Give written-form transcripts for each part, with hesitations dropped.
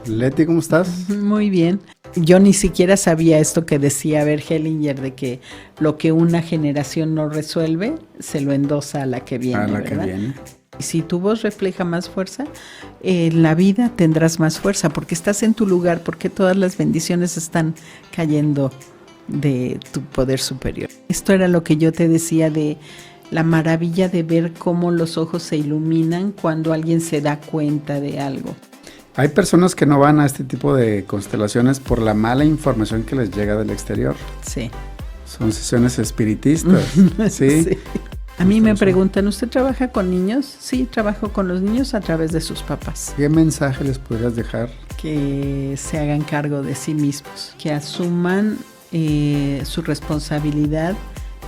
Leti, ¿cómo estás? Muy bien. Yo ni siquiera sabía esto que decía Bert Hellinger, de que lo que una generación no resuelve, se lo endosa a la que viene, A la ¿verdad? que viene. Si tu voz refleja más fuerza, en la vida tendrás más fuerza, porque estás en tu lugar, porque todas las bendiciones están cayendo de tu poder superior. Esto era lo que yo te decía de la maravilla de ver cómo los ojos se iluminan cuando alguien se da cuenta de algo. Hay personas que no van a este tipo de constelaciones por la mala información que les llega del exterior. Sí. Son sesiones espiritistas. ¿Sí? Sí. A mí me preguntan, ¿usted trabaja con niños? Sí, trabajo con los niños a través de sus papás. ¿Qué mensaje les podrías dejar? Que se hagan cargo de sí mismos, que asuman su responsabilidad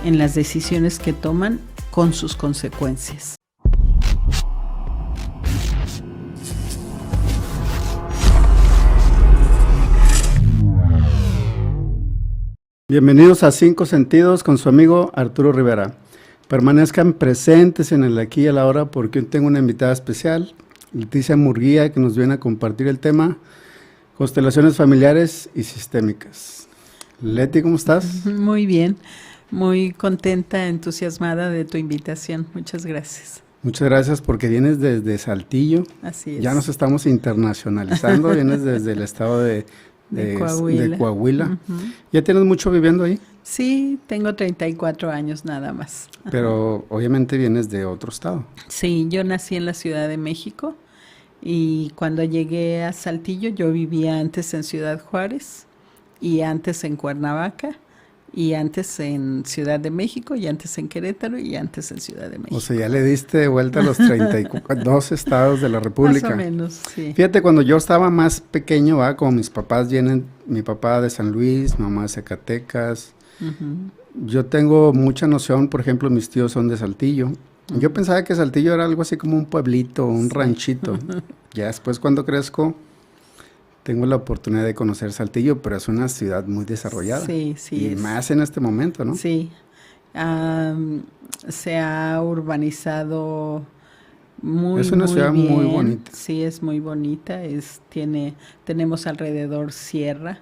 en las decisiones que toman con sus consecuencias. Bienvenidos a Cinco Sentidos con su amigo Arturo Rivera. Permanezcan presentes en el aquí y a la hora porque hoy tengo una invitada especial, Leticia Murguía, que nos viene a compartir el tema constelaciones familiares y sistémicas. Leti, ¿cómo estás? Muy bien, muy contenta, entusiasmada de tu invitación. Muchas gracias. Muchas gracias porque vienes desde Saltillo. Así es. Ya nos estamos internacionalizando, vienes desde el estado de Coahuila. Uh-huh. ¿Ya tienes mucho viviendo ahí? Sí, tengo 34 años nada más. Ajá. Pero obviamente vienes de otro estado. Sí, yo nací en la Ciudad de México y cuando llegué a Saltillo yo vivía antes en Ciudad Juárez y antes en Cuernavaca y antes en Ciudad de México y antes en Querétaro y antes en Ciudad de México. O sea, ya le diste vuelta a los 32 estados de la República. Más o menos, sí. Fíjate, cuando yo estaba más pequeño, como mis papás vienen, mi papá de San Luis, mi mamá de Zacatecas. Uh-huh. Yo tengo mucha noción, por ejemplo, mis tíos son de Saltillo. Uh-huh. Yo pensaba que Saltillo era algo así como un pueblito, un ranchito. Uh-huh. Ya después cuando crezco, tengo la oportunidad de conocer Saltillo, pero es una ciudad muy desarrollada. Sí, sí. Y más en este momento, ¿no? Sí. Se ha urbanizado muy, es una muy ciudad bien. Muy bonita. Sí, es muy bonita. Tenemos alrededor sierra,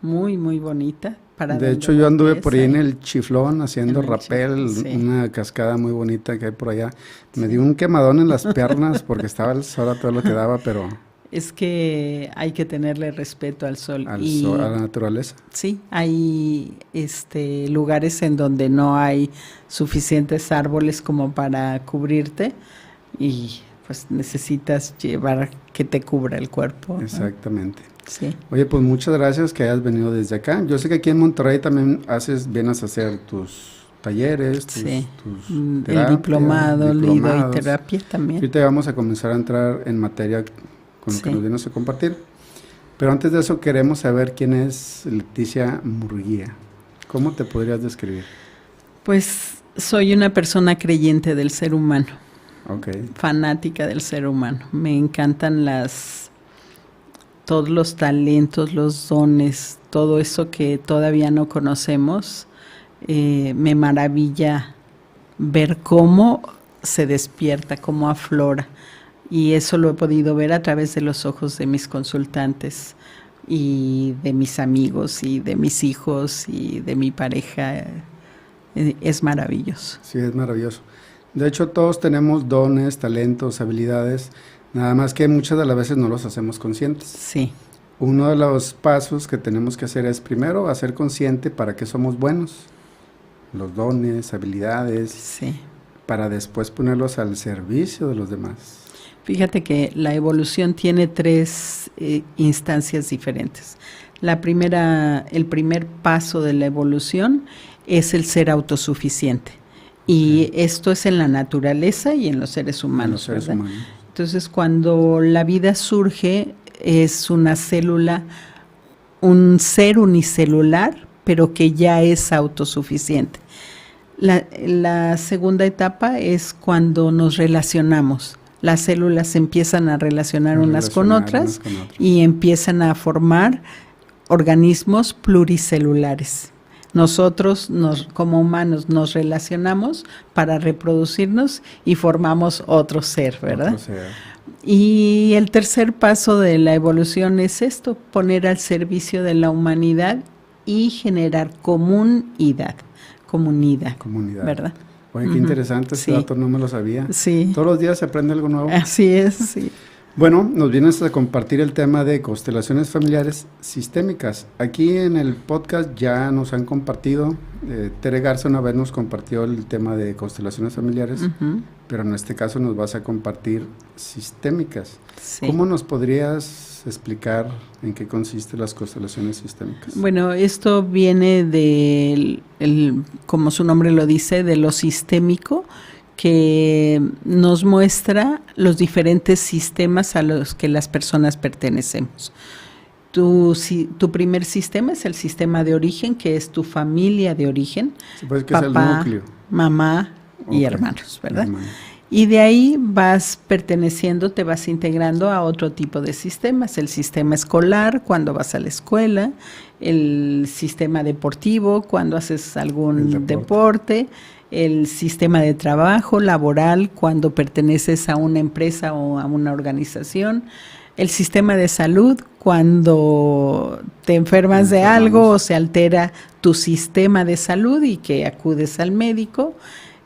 muy, muy bonita. De hecho, yo anduve por ahí en el Chiflón haciendo rapel, sí. Una cascada muy bonita que hay por allá. Me dio un quemadón en las piernas porque estaba el sol a todo lo que daba, pero... Es que hay que tenerle respeto al sol. A la naturaleza. Sí, hay lugares en donde no hay suficientes árboles como para cubrirte y pues necesitas llevar que te cubra el cuerpo. Exactamente. ¿No? Sí. Oye, pues muchas gracias que hayas venido desde acá. Yo sé que aquí en Monterrey también vienes a hacer tus talleres, tus terapias, el diplomado, lidoterapia también. Ahorita vamos a comenzar a entrar en materia con lo que nos vienes a compartir. Pero antes de eso queremos saber quién es Leticia Murguía. ¿Cómo te podrías describir? Pues soy una persona creyente del ser humano. Okay. Fanática del ser humano. Me encantan todos los talentos, los dones, todo eso que todavía no conocemos. Me maravilla ver cómo se despierta, cómo aflora. Y eso lo he podido ver a través de los ojos de mis consultantes y de mis amigos y de mis hijos y de mi pareja. Es maravilloso. Sí, es maravilloso. De hecho, todos tenemos dones, talentos, habilidades, nada más que muchas de las veces no los hacemos conscientes. Sí. Uno de los pasos que tenemos que hacer es primero hacer consciente para qué somos buenos, los dones, habilidades, sí, para después ponerlos al servicio de los demás. Fíjate que la evolución tiene 3 instancias diferentes. El primer paso de la evolución es el ser autosuficiente. Y esto es en la naturaleza y en los seres humanos, ¿verdad? Entonces, cuando la vida surge, es una célula, un ser unicelular, pero que ya es autosuficiente. La segunda etapa es cuando nos relacionamos. Las células se empiezan a relacionar unas con otras y empiezan a formar organismos pluricelulares. Nosotros como humanos nos relacionamos para reproducirnos y formamos otro ser, ¿verdad? Otro ser. Y el tercer paso de la evolución es esto, poner al servicio de la humanidad y generar comunidad, ¿verdad? Oye, qué interesante, ese dato no me lo sabía. Sí. Todos los días se aprende algo nuevo. Así es, sí. Bueno, nos vienes a compartir el tema de constelaciones familiares sistémicas. Aquí en el podcast ya nos han compartido, Tere Garza una vez nos compartió el tema de constelaciones familiares, pero en este caso nos vas a compartir sistémicas. Sí. ¿Cómo nos podrías explicar en qué consisten las constelaciones sistémicas? Bueno, esto viene como su nombre lo dice, de lo sistémico, que nos muestra los diferentes sistemas a los que las personas pertenecemos. Tu primer sistema es el sistema de origen, que es tu familia de origen, pues que papá, es el núcleo. Mamá y hermanos, ¿verdad? Y de ahí vas perteneciendo, te vas integrando a otro tipo de sistemas, el sistema escolar cuando vas a la escuela, el sistema deportivo cuando haces algún deporte, el sistema de trabajo laboral cuando perteneces a una empresa o a una organización, el sistema de salud cuando te enfermas de algo o se altera tu sistema de salud y que acudes al médico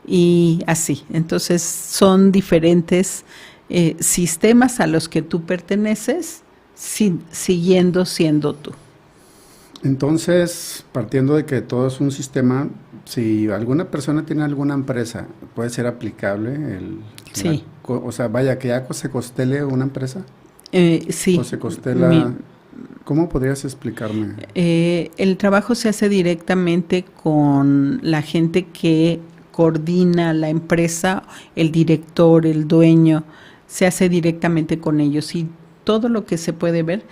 y así. Entonces son diferentes sistemas a los que tú perteneces siguiendo siendo tú. Entonces, partiendo de que todo es un sistema, si alguna persona tiene alguna empresa, ¿puede ser aplicable? Sí. O sea, vaya, que ya se costele una empresa. Sí. O se costela... ¿Cómo podrías explicarme? El trabajo se hace directamente con la gente que coordina la empresa, el director, el dueño, se hace directamente con ellos y todo lo que se puede ver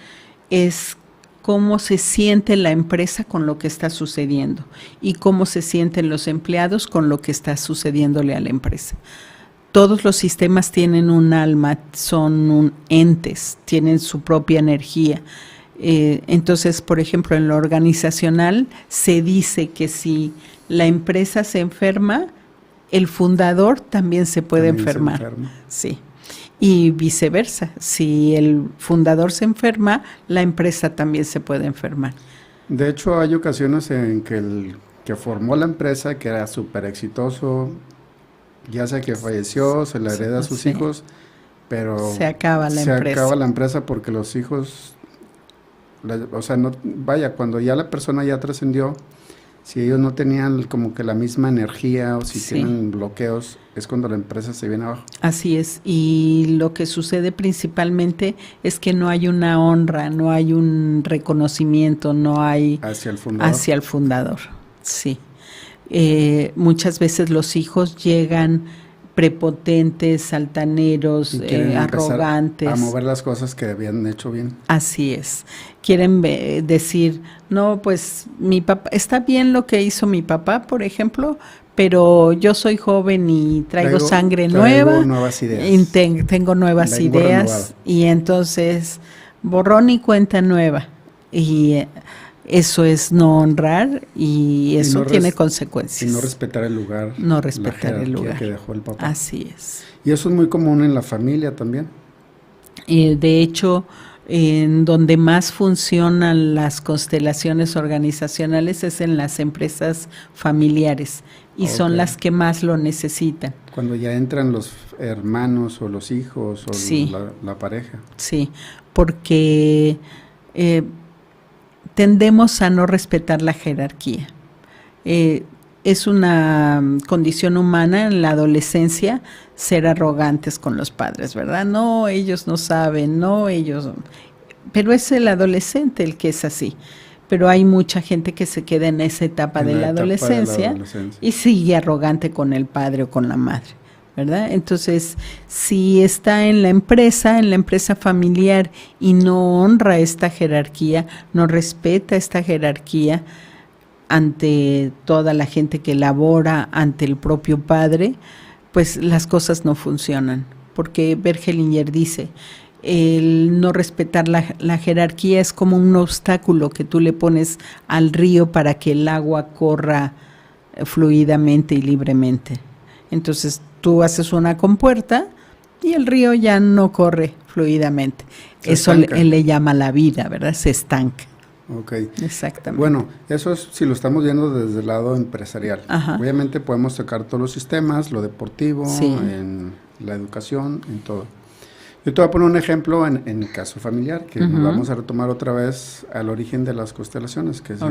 es cómo se siente la empresa con lo que está sucediendo y cómo se sienten los empleados con lo que está sucediéndole a la empresa. Todos los sistemas tienen un alma, son entes, tienen su propia energía. Entonces, por ejemplo, en lo organizacional se dice que si la empresa se enferma, el fundador también se puede enfermar. Sí. Y viceversa, si el fundador se enferma, la empresa también se puede enfermar. De hecho, hay ocasiones en que el que formó la empresa, que era súper exitoso, ya sea que falleció, se le hereda a sus hijos, pero se acaba la empresa. Se acaba la empresa porque los hijos, o sea, no, vaya, cuando ya la persona ya trascendió, si ellos no tenían como que la misma energía o si tienen bloqueos, es cuando la empresa se viene abajo. Así es, y lo que sucede principalmente es que no hay una honra, no hay un reconocimiento, no hay hacia el fundador. Sí. Muchas veces los hijos llegan prepotentes, altaneros, arrogantes. A mover las cosas que habían hecho bien. Así es. Quieren decir, no, pues mi papá, está bien lo que hizo mi papá, por ejemplo, pero yo soy joven y traigo sangre nueva. Nuevas ideas. Y tengo nuevas ideas. Y entonces, borrón y cuenta nueva. Y eso es no honrar y eso tiene consecuencias. Y no respetar el lugar. No respetar el lugar que dejó el papá. Así es. Y eso es muy común en la familia también. De hecho, en donde más funcionan las constelaciones organizacionales es en las empresas familiares y son las que más lo necesitan. Cuando ya entran los hermanos o los hijos o la pareja. Sí, porque tendemos a no respetar la jerarquía. Es una condición humana en la adolescencia ser arrogantes con los padres, ¿verdad? No, ellos no saben, no, ellos... Pero es el adolescente el que es así. Pero hay mucha gente que se queda en esa etapa de la adolescencia y sigue arrogante con el padre o con la madre, ¿verdad? Entonces, si está en la empresa familiar y no honra esta jerarquía, no respeta esta jerarquía ante toda la gente que labora, ante el propio padre, pues las cosas no funcionan. Porque Bergelinger dice, el no respetar la jerarquía es como un obstáculo que tú le pones al río para que el agua corra fluidamente y libremente. Entonces tú haces una compuerta y el río ya no corre fluidamente. Eso él le llama la vida, ¿verdad? Se estanca. Ok. Exactamente. Bueno, eso es si lo estamos viendo desde el lado empresarial. Ajá. Obviamente podemos tocar todos los sistemas, lo deportivo, Sí. en la educación, en todo. Yo te voy a poner un ejemplo en el caso familiar, que nos vamos a retomar otra vez al origen de las constelaciones, que es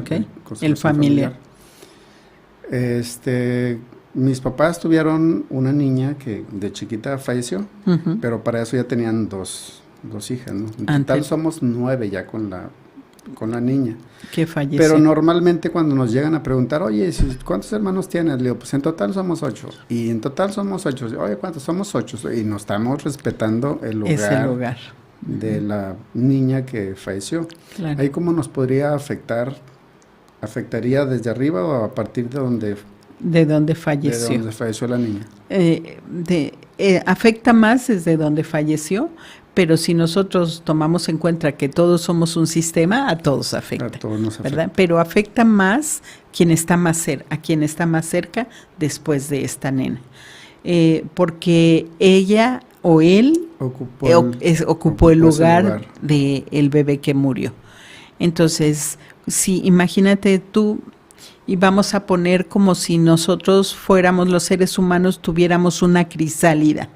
el familiar. Mis papás tuvieron una niña que de chiquita falleció, pero para eso ya tenían dos hijas, ¿no? En total somos 9 ya con la niña. Que falleció. Pero normalmente cuando nos llegan a preguntar, oye, ¿cuántos hermanos tienes? Le digo, pues en total somos 8. Y en total somos 8. Oye, ¿cuántos? Somos 8. Y nos estamos respetando el lugar, ese lugar de la niña que falleció. Claro. ¿Ahí cómo nos podría afectar? ¿Afectaría desde arriba o a partir de donde falleció? De donde falleció la niña. Afecta más desde donde falleció, pero si nosotros tomamos en cuenta que todos somos un sistema, a todos afecta. A todos nos afecta. ¿Verdad? Pero afecta más a quien está más cerca después de esta nena. Porque ella o él ocupó el lugar del bebé que murió. Entonces, si imagínate tú, y vamos a poner como si nosotros fuéramos los seres humanos, tuviéramos una crisálida,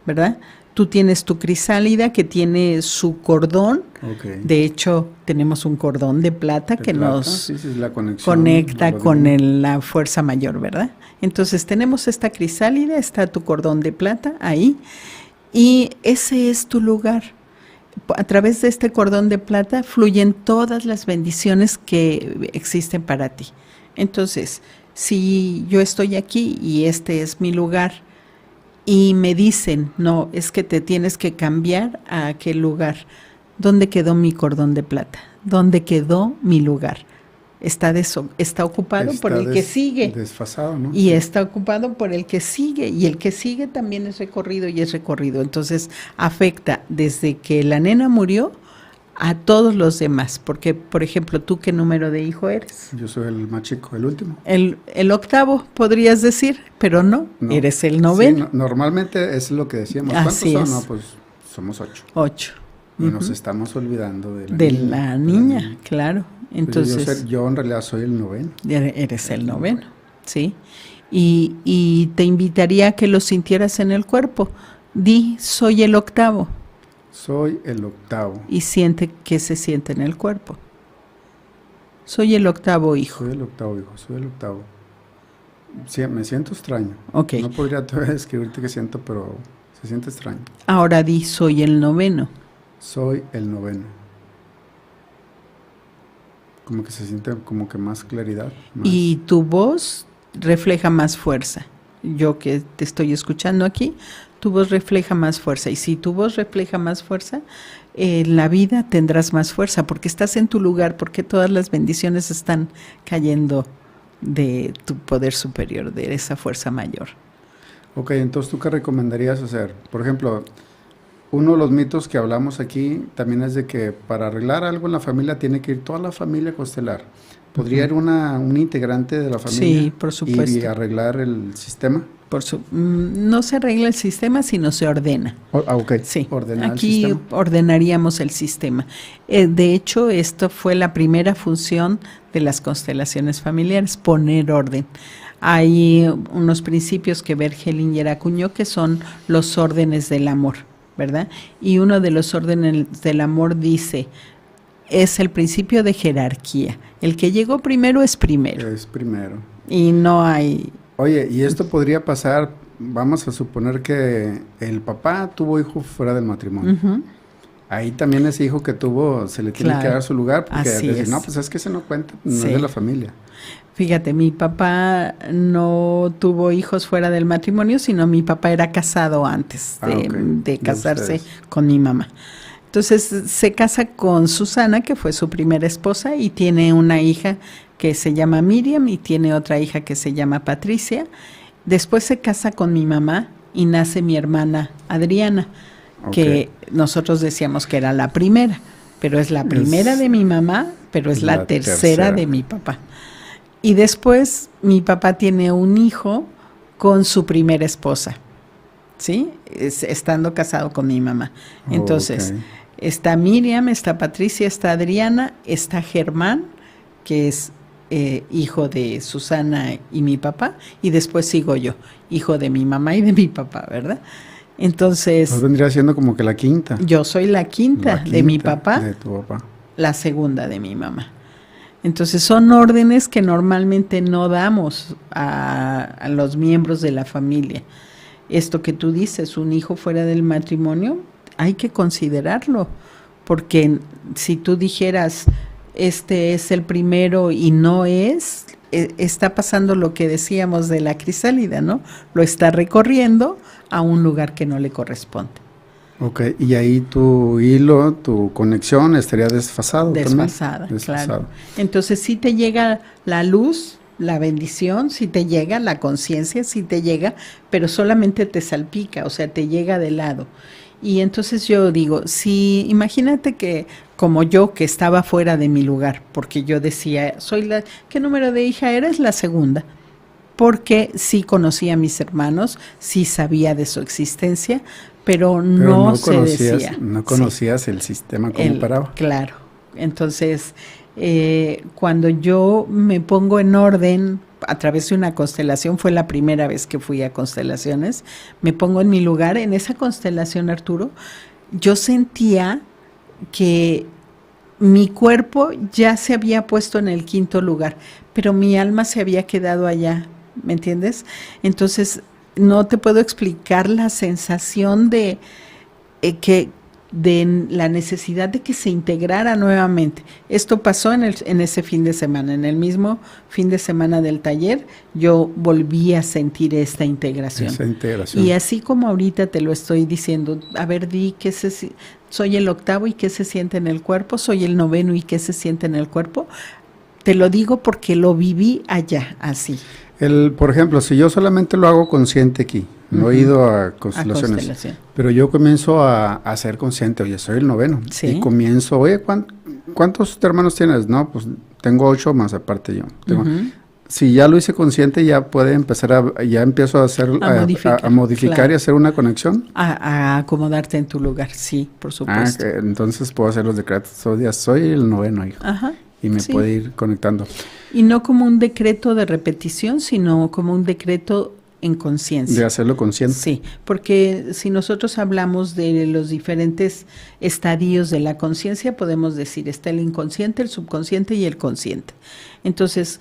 ¿verdad? Tú tienes tu crisálida que tiene su cordón. Okay. De hecho, tenemos un cordón de plata que nos conecta con la fuerza mayor, ¿verdad? Entonces, tenemos esta crisálida, está tu cordón de plata ahí, y ese es tu lugar. A través de este cordón de plata fluyen todas las bendiciones que existen para ti. Entonces, si yo estoy aquí y este es mi lugar y me dicen, no, es que te tienes que cambiar a aquel lugar, ¿dónde quedó mi cordón de plata? ¿Dónde quedó mi lugar? Está ocupado por el que sigue. Desfasado, ¿no? Y está ocupado por el que sigue, y el que sigue también es recorrido y es recorrido. Entonces, afecta desde que la nena murió a todos los demás, porque, por ejemplo, ¿tú qué número de hijo eres? Yo soy el más chico, el último. El octavo, podrías decir, pero no, eres el noveno. Sí, normalmente es lo que decíamos. ¿Cuántos son? No, pues somos 8. 8. Y nos estamos olvidando de la niña, claro. Entonces, yo en realidad soy el noveno. Eres el noveno, sí. Y te invitaría a que lo sintieras en el cuerpo. Di, soy el octavo. Soy el octavo. Y siente que se siente en el cuerpo. Soy el octavo hijo. Soy el octavo hijo, soy el octavo. Sí, me siento extraño. Okay. No podría todavía describirte qué siento, pero se siente extraño. Ahora di, soy el noveno. Soy el noveno. Como que se siente como que más claridad. Y tu voz refleja más fuerza. Yo que te estoy escuchando aquí, tu voz refleja más fuerza. Y si tu voz refleja más fuerza, en la vida tendrás más fuerza, porque estás en tu lugar, porque todas las bendiciones están cayendo de tu poder superior, de esa fuerza mayor. Ok, entonces, ¿tú qué recomendarías hacer? Por ejemplo, uno de los mitos que hablamos aquí también es de que para arreglar algo en la familia tiene que ir toda la familia a constelar. ¿Podría ir un integrante de la familia? Sí, por supuesto. ¿Y arreglar el sistema? No se arregla el sistema, sino se ordena. Ok. Sí, ordenar aquí el sistema. Ordenaríamos el sistema. De hecho, esto fue la primera función de las constelaciones familiares, poner orden. Hay unos principios que Bergelinger acuñó que son los órdenes del amor, ¿verdad? Y uno de los órdenes del amor dice, es el principio de jerarquía. El que llegó primero es primero. Es primero. Y no hay... Oye, y esto podría pasar, vamos a suponer que el papá tuvo hijo fuera del matrimonio. Ahí también ese hijo que tuvo se le tiene que dar su lugar, porque decir, no, pues es que se no cuenta, no es de la familia. Fíjate, mi papá no tuvo hijos fuera del matrimonio, sino mi papá era casado antes de casarse con mi mamá. Entonces se casa con Susana, que fue su primera esposa, y tiene una hija que se llama Miriam y tiene otra hija que se llama Patricia. Después se casa con mi mamá y nace mi hermana Adriana. que nosotros decíamos que era la primera, pero es la primera de mi mamá, pero es la tercera de mi papá. Y después mi papá tiene un hijo con su primera esposa, ¿sí? Estando casado con mi mamá. Entonces, está Miriam, está Patricia, está Adriana, está Germán, que es hijo de Susana y mi papá, y después sigo yo, hijo de mi mamá y de mi papá, ¿verdad? Entonces... Pues vendría siendo como que la quinta. Yo soy la quinta de mi papá, de tu papá. La segunda de mi mamá. Entonces son órdenes que normalmente no damos a los miembros de la familia. Esto que tú dices, un hijo fuera del matrimonio, hay que considerarlo, porque si tú dijeras, este es el primero y no es, está pasando lo que decíamos de la crisálida, ¿no? Lo está recorriendo a un lugar que no le corresponde. Ok, y ahí tu hilo, tu conexión estaría desfasado. Desfasada, claro. Entonces sí te llega la luz, la bendición, sí te llega la conciencia, sí te llega, pero solamente te salpica, o sea, te llega de lado. Y entonces yo digo, si imagínate que como yo que estaba fuera de mi lugar, porque yo decía, ¿qué número de hija eres? La segunda. Porque sí conocía a mis hermanos, sí sabía de su existencia, pero no se decía. No conocías el sistema como paraba. Claro. Entonces, cuando yo me pongo en orden a través de una constelación, fue la primera vez que fui a constelaciones, me pongo en mi lugar, en esa constelación, Arturo, yo sentía que mi cuerpo ya se había puesto en el quinto lugar, pero mi alma se había quedado allá, ¿me entiendes? Entonces, no te puedo explicar la sensación de la necesidad de que se integrara nuevamente. Esto pasó en ese fin de semana, en el mismo fin de semana del taller, yo volví a sentir esta integración. Esa integración. Y así como ahorita te lo estoy diciendo, a ver, soy el octavo y qué se siente en el cuerpo, soy el noveno y qué se siente en el cuerpo. Te lo digo porque lo viví allá, así. Por ejemplo, si yo solamente lo hago consciente aquí, no he ido a constelaciones, pero yo comienzo a ser consciente, oye, soy el noveno, ¿sí? Y comienzo, oye, ¿cuántos hermanos tienes? No, pues tengo 8 más aparte yo. Si ya lo hice consciente, ya puede empezar ya empiezo a hacer, a modificar claro. Y hacer una conexión. A acomodarte en tu lugar, sí, por supuesto. Entonces puedo hacer los decretos, soy el noveno, hijo. Ajá. Y me puede ir conectando. Y no como un decreto de repetición, sino como un decreto en conciencia. De hacerlo consciente. Sí, porque si nosotros hablamos de los diferentes estadios de la conciencia, podemos decir, está el inconsciente, el subconsciente y el consciente. Entonces,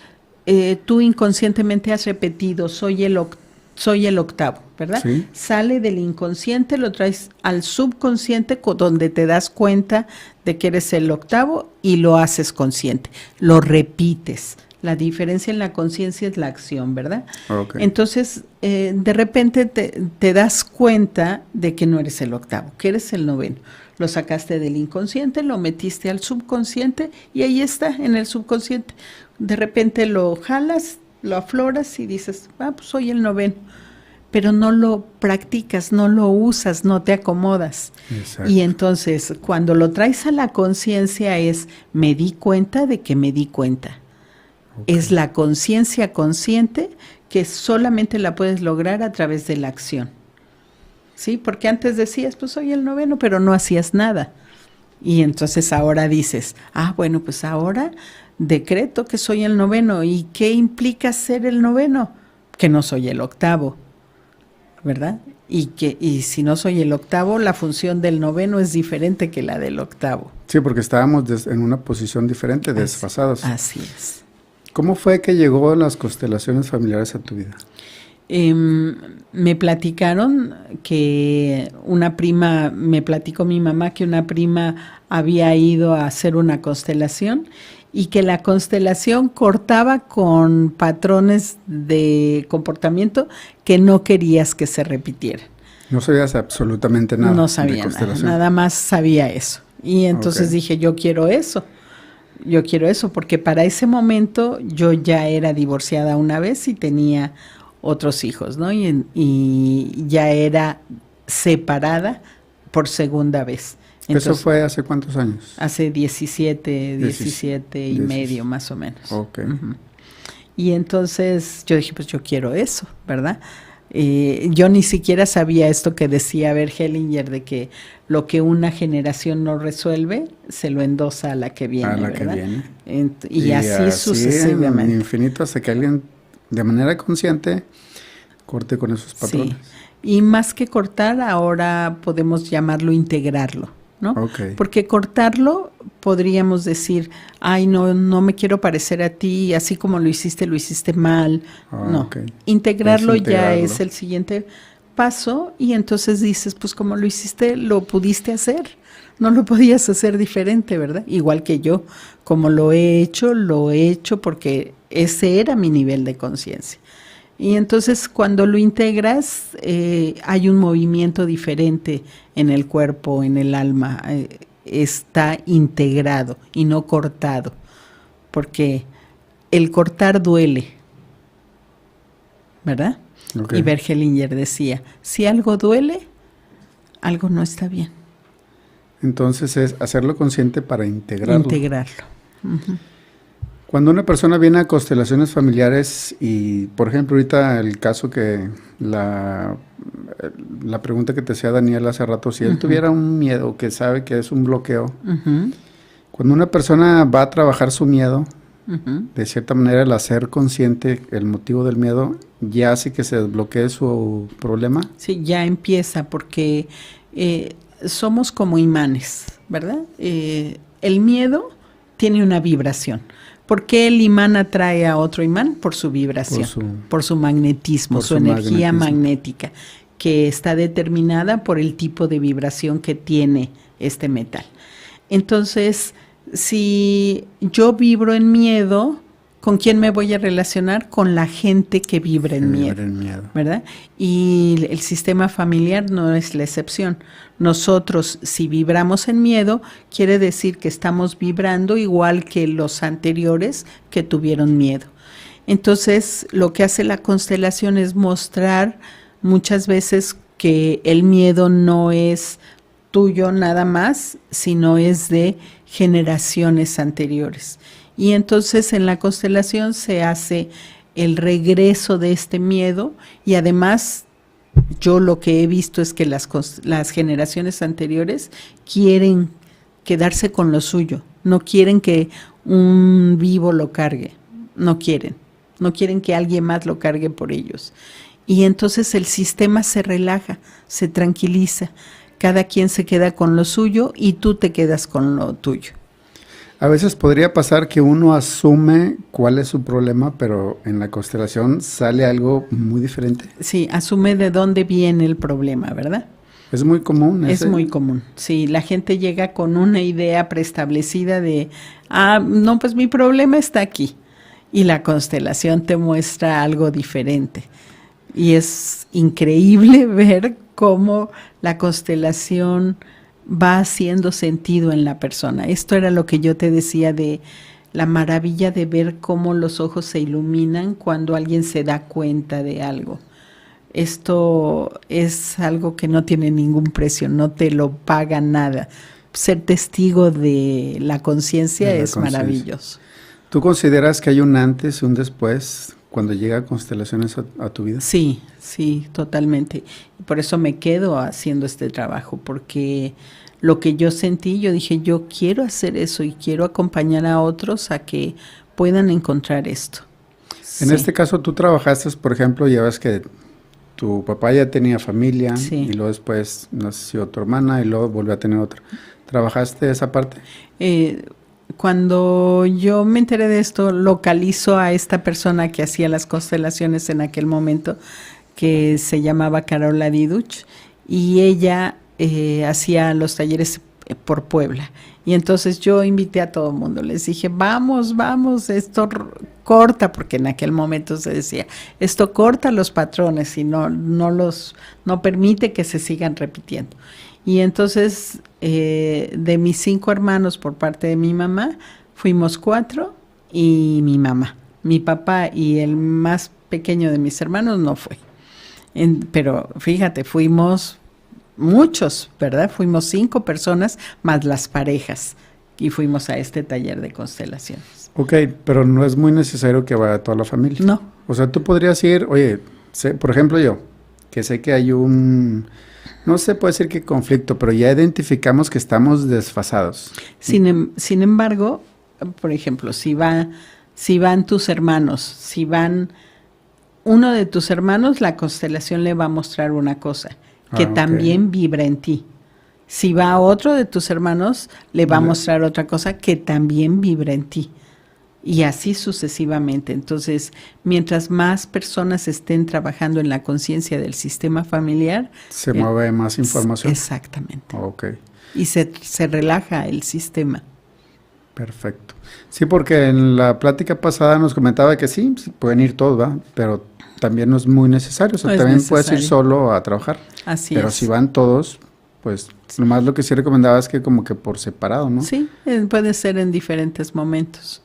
tú inconscientemente has repetido, soy el octavo, ¿verdad? Sí. Sale del inconsciente, lo traes al subconsciente, donde te das cuenta de que eres el octavo y lo haces consciente, lo repites. La diferencia en la conciencia es la acción, ¿verdad? Okay. Entonces, de repente te das cuenta de que no eres el octavo, que eres el noveno. Lo sacaste del inconsciente, lo metiste al subconsciente y ahí está, en el subconsciente. De repente lo jalas, lo afloras y dices, pues soy el noveno. Pero no lo practicas, no lo usas, no te acomodas. Exacto. Y entonces, cuando lo traes a la conciencia me di cuenta de que me di cuenta. Okay. Es la conciencia consciente que solamente la puedes lograr a través de la acción. ¿Sí? Porque antes decías, pues soy el noveno, pero no hacías nada. Y entonces ahora dices, bueno, pues ahora decreto que soy el noveno. ¿Y qué implica ser el noveno? Que no soy el octavo, ¿verdad? Y si no soy el octavo, la función del noveno es diferente que la del octavo. Sí, porque estábamos en una posición diferente, desfasados. Así es. ¿Cómo fue que llegó las constelaciones familiares a tu vida? Me platicaron que me platicó mi mamá que una prima había ido a hacer una constelación y que la constelación cortaba con patrones de comportamiento que no querías que se repitieran. No sabías absolutamente nada. No sabía nada más sabía eso. Y entonces dije, yo quiero eso, porque para ese momento yo ya era divorciada una vez y tenía otros hijos, ¿no? Y ya era separada por segunda vez. Entonces, ¿eso fue hace cuántos años? Hace 17 y medio más o menos. Okay. Uh-huh. Y entonces yo dije, pues yo quiero eso, ¿verdad? Yo ni siquiera sabía esto que decía Bert Hellinger, de que lo que una generación no resuelve, se lo endosa a la que viene, ¿verdad? Que viene. Y así sucesivamente. Infinito, hasta que alguien de manera consciente corte con esos patrones. Sí. Y más que cortar, ahora podemos llamarlo integrarlo, ¿no? Okay. Porque cortarlo podríamos decir, ay, no me quiero parecer a ti, así como lo hiciste mal. No, okay. Integrarlo ya es el siguiente paso, y entonces dices, pues como lo hiciste, lo pudiste hacer, no lo podías hacer diferente, ¿verdad? Igual que yo, como lo he hecho porque ese era mi nivel de conciencia. Y entonces cuando lo integras, hay un movimiento diferente en el cuerpo, en el alma, está integrado y no cortado, porque el cortar duele, ¿verdad? Okay. Y Bert Hellinger decía, si algo duele, algo no está bien. Entonces es hacerlo consciente para integrarlo. Integrarlo. Uh-huh. Cuando una persona viene a constelaciones familiares y, por ejemplo, ahorita el caso que la pregunta que te hacía Daniel hace rato, si él tuviera un miedo que sabe que es un bloqueo, cuando una persona va a trabajar su miedo, de cierta manera el hacer consciente el motivo del miedo, ya hace que se desbloquee su problema. Sí, ya empieza porque somos como imanes, ¿verdad? El miedo tiene una vibración. ¿Por qué el imán atrae a otro imán? Por su vibración, por su magnetismo, por su energía magnética, que está determinada por el tipo de vibración que tiene este metal. Entonces, si yo vibro en miedo, ¿con quién me voy a relacionar? Con la gente que vibra en miedo, ¿verdad? Y el sistema familiar no es la excepción. Nosotros, si vibramos en miedo, quiere decir que estamos vibrando igual que los anteriores que tuvieron miedo. Entonces, lo que hace la constelación es mostrar muchas veces que el miedo no es tuyo nada más, sino es de generaciones anteriores. Y entonces en la constelación se hace el regreso de este miedo, y además yo lo que he visto es que las generaciones anteriores quieren quedarse con lo suyo, no quieren que un vivo lo cargue, no quieren que alguien más lo cargue por ellos. Y entonces el sistema se relaja, se tranquiliza, cada quien se queda con lo suyo y tú te quedas con lo tuyo. A veces podría pasar que uno asume cuál es su problema, pero en la constelación sale algo muy diferente. Sí, asume de dónde viene el problema, ¿verdad? Es muy común. Es muy común, sí. La gente llega con una idea preestablecida de, no, pues mi problema está aquí. Y la constelación te muestra algo diferente. Y es increíble ver cómo la constelación va haciendo sentido en la persona. Esto era lo que yo te decía de la maravilla de ver cómo los ojos se iluminan cuando alguien se da cuenta de algo. Esto es algo que no tiene ningún precio, no te lo paga nada. Ser testigo de la conciencia es maravilloso. ¿Tú consideras que hay un antes y un después cuando llega constelaciones a tu vida? Sí, totalmente. Por eso me quedo haciendo este trabajo, porque lo que yo sentí, yo dije, yo quiero hacer eso y quiero acompañar a otros a que puedan encontrar esto. En este caso, tú trabajaste, por ejemplo, ya ves que tu papá ya tenía familia, y luego después nació tu hermana y luego volvió a tener otra. ¿Trabajaste esa parte? Cuando yo me enteré de esto, localizo a esta persona que hacía las constelaciones en aquel momento, que se llamaba Carola Diduch, y ella hacía los talleres por Puebla. Y entonces yo invité a todo el mundo, les dije, vamos, esto corta, porque en aquel momento se decía, esto corta los patrones y no permite que se sigan repitiendo. Y entonces, de mis 5 hermanos por parte de mi mamá, fuimos 4 y mi mamá. Mi papá y el más pequeño de mis hermanos no fue. Pero fíjate, fuimos muchos, ¿verdad? Fuimos 5 personas más las parejas y fuimos a este taller de constelaciones. Ok, pero no es muy necesario que vaya toda la familia. No. O sea, tú podrías ir, oye, por ejemplo yo, que sé que hay no se puede decir que conflicto, pero ya identificamos que estamos desfasados. Sin embargo, por ejemplo, si van tus hermanos, si van uno de tus hermanos, la constelación le va a mostrar una cosa, que también vibra en ti. Si va otro de tus hermanos, le va a mostrar otra cosa que también vibra en ti. Y así sucesivamente. Entonces, mientras más personas estén trabajando en la conciencia del sistema familiar, se mueve más información. Exactamente. Ok. Y se relaja el sistema. Perfecto. Sí, porque en la plática pasada nos comentaba que sí pueden ir todos, ¿va? Pero también no es muy necesario. O sea, también puedes ir solo a trabajar. Así pero es. Si van todos, pues nomás lo que sí recomendaba es que como que por separado, ¿no? Sí, puede ser en diferentes momentos.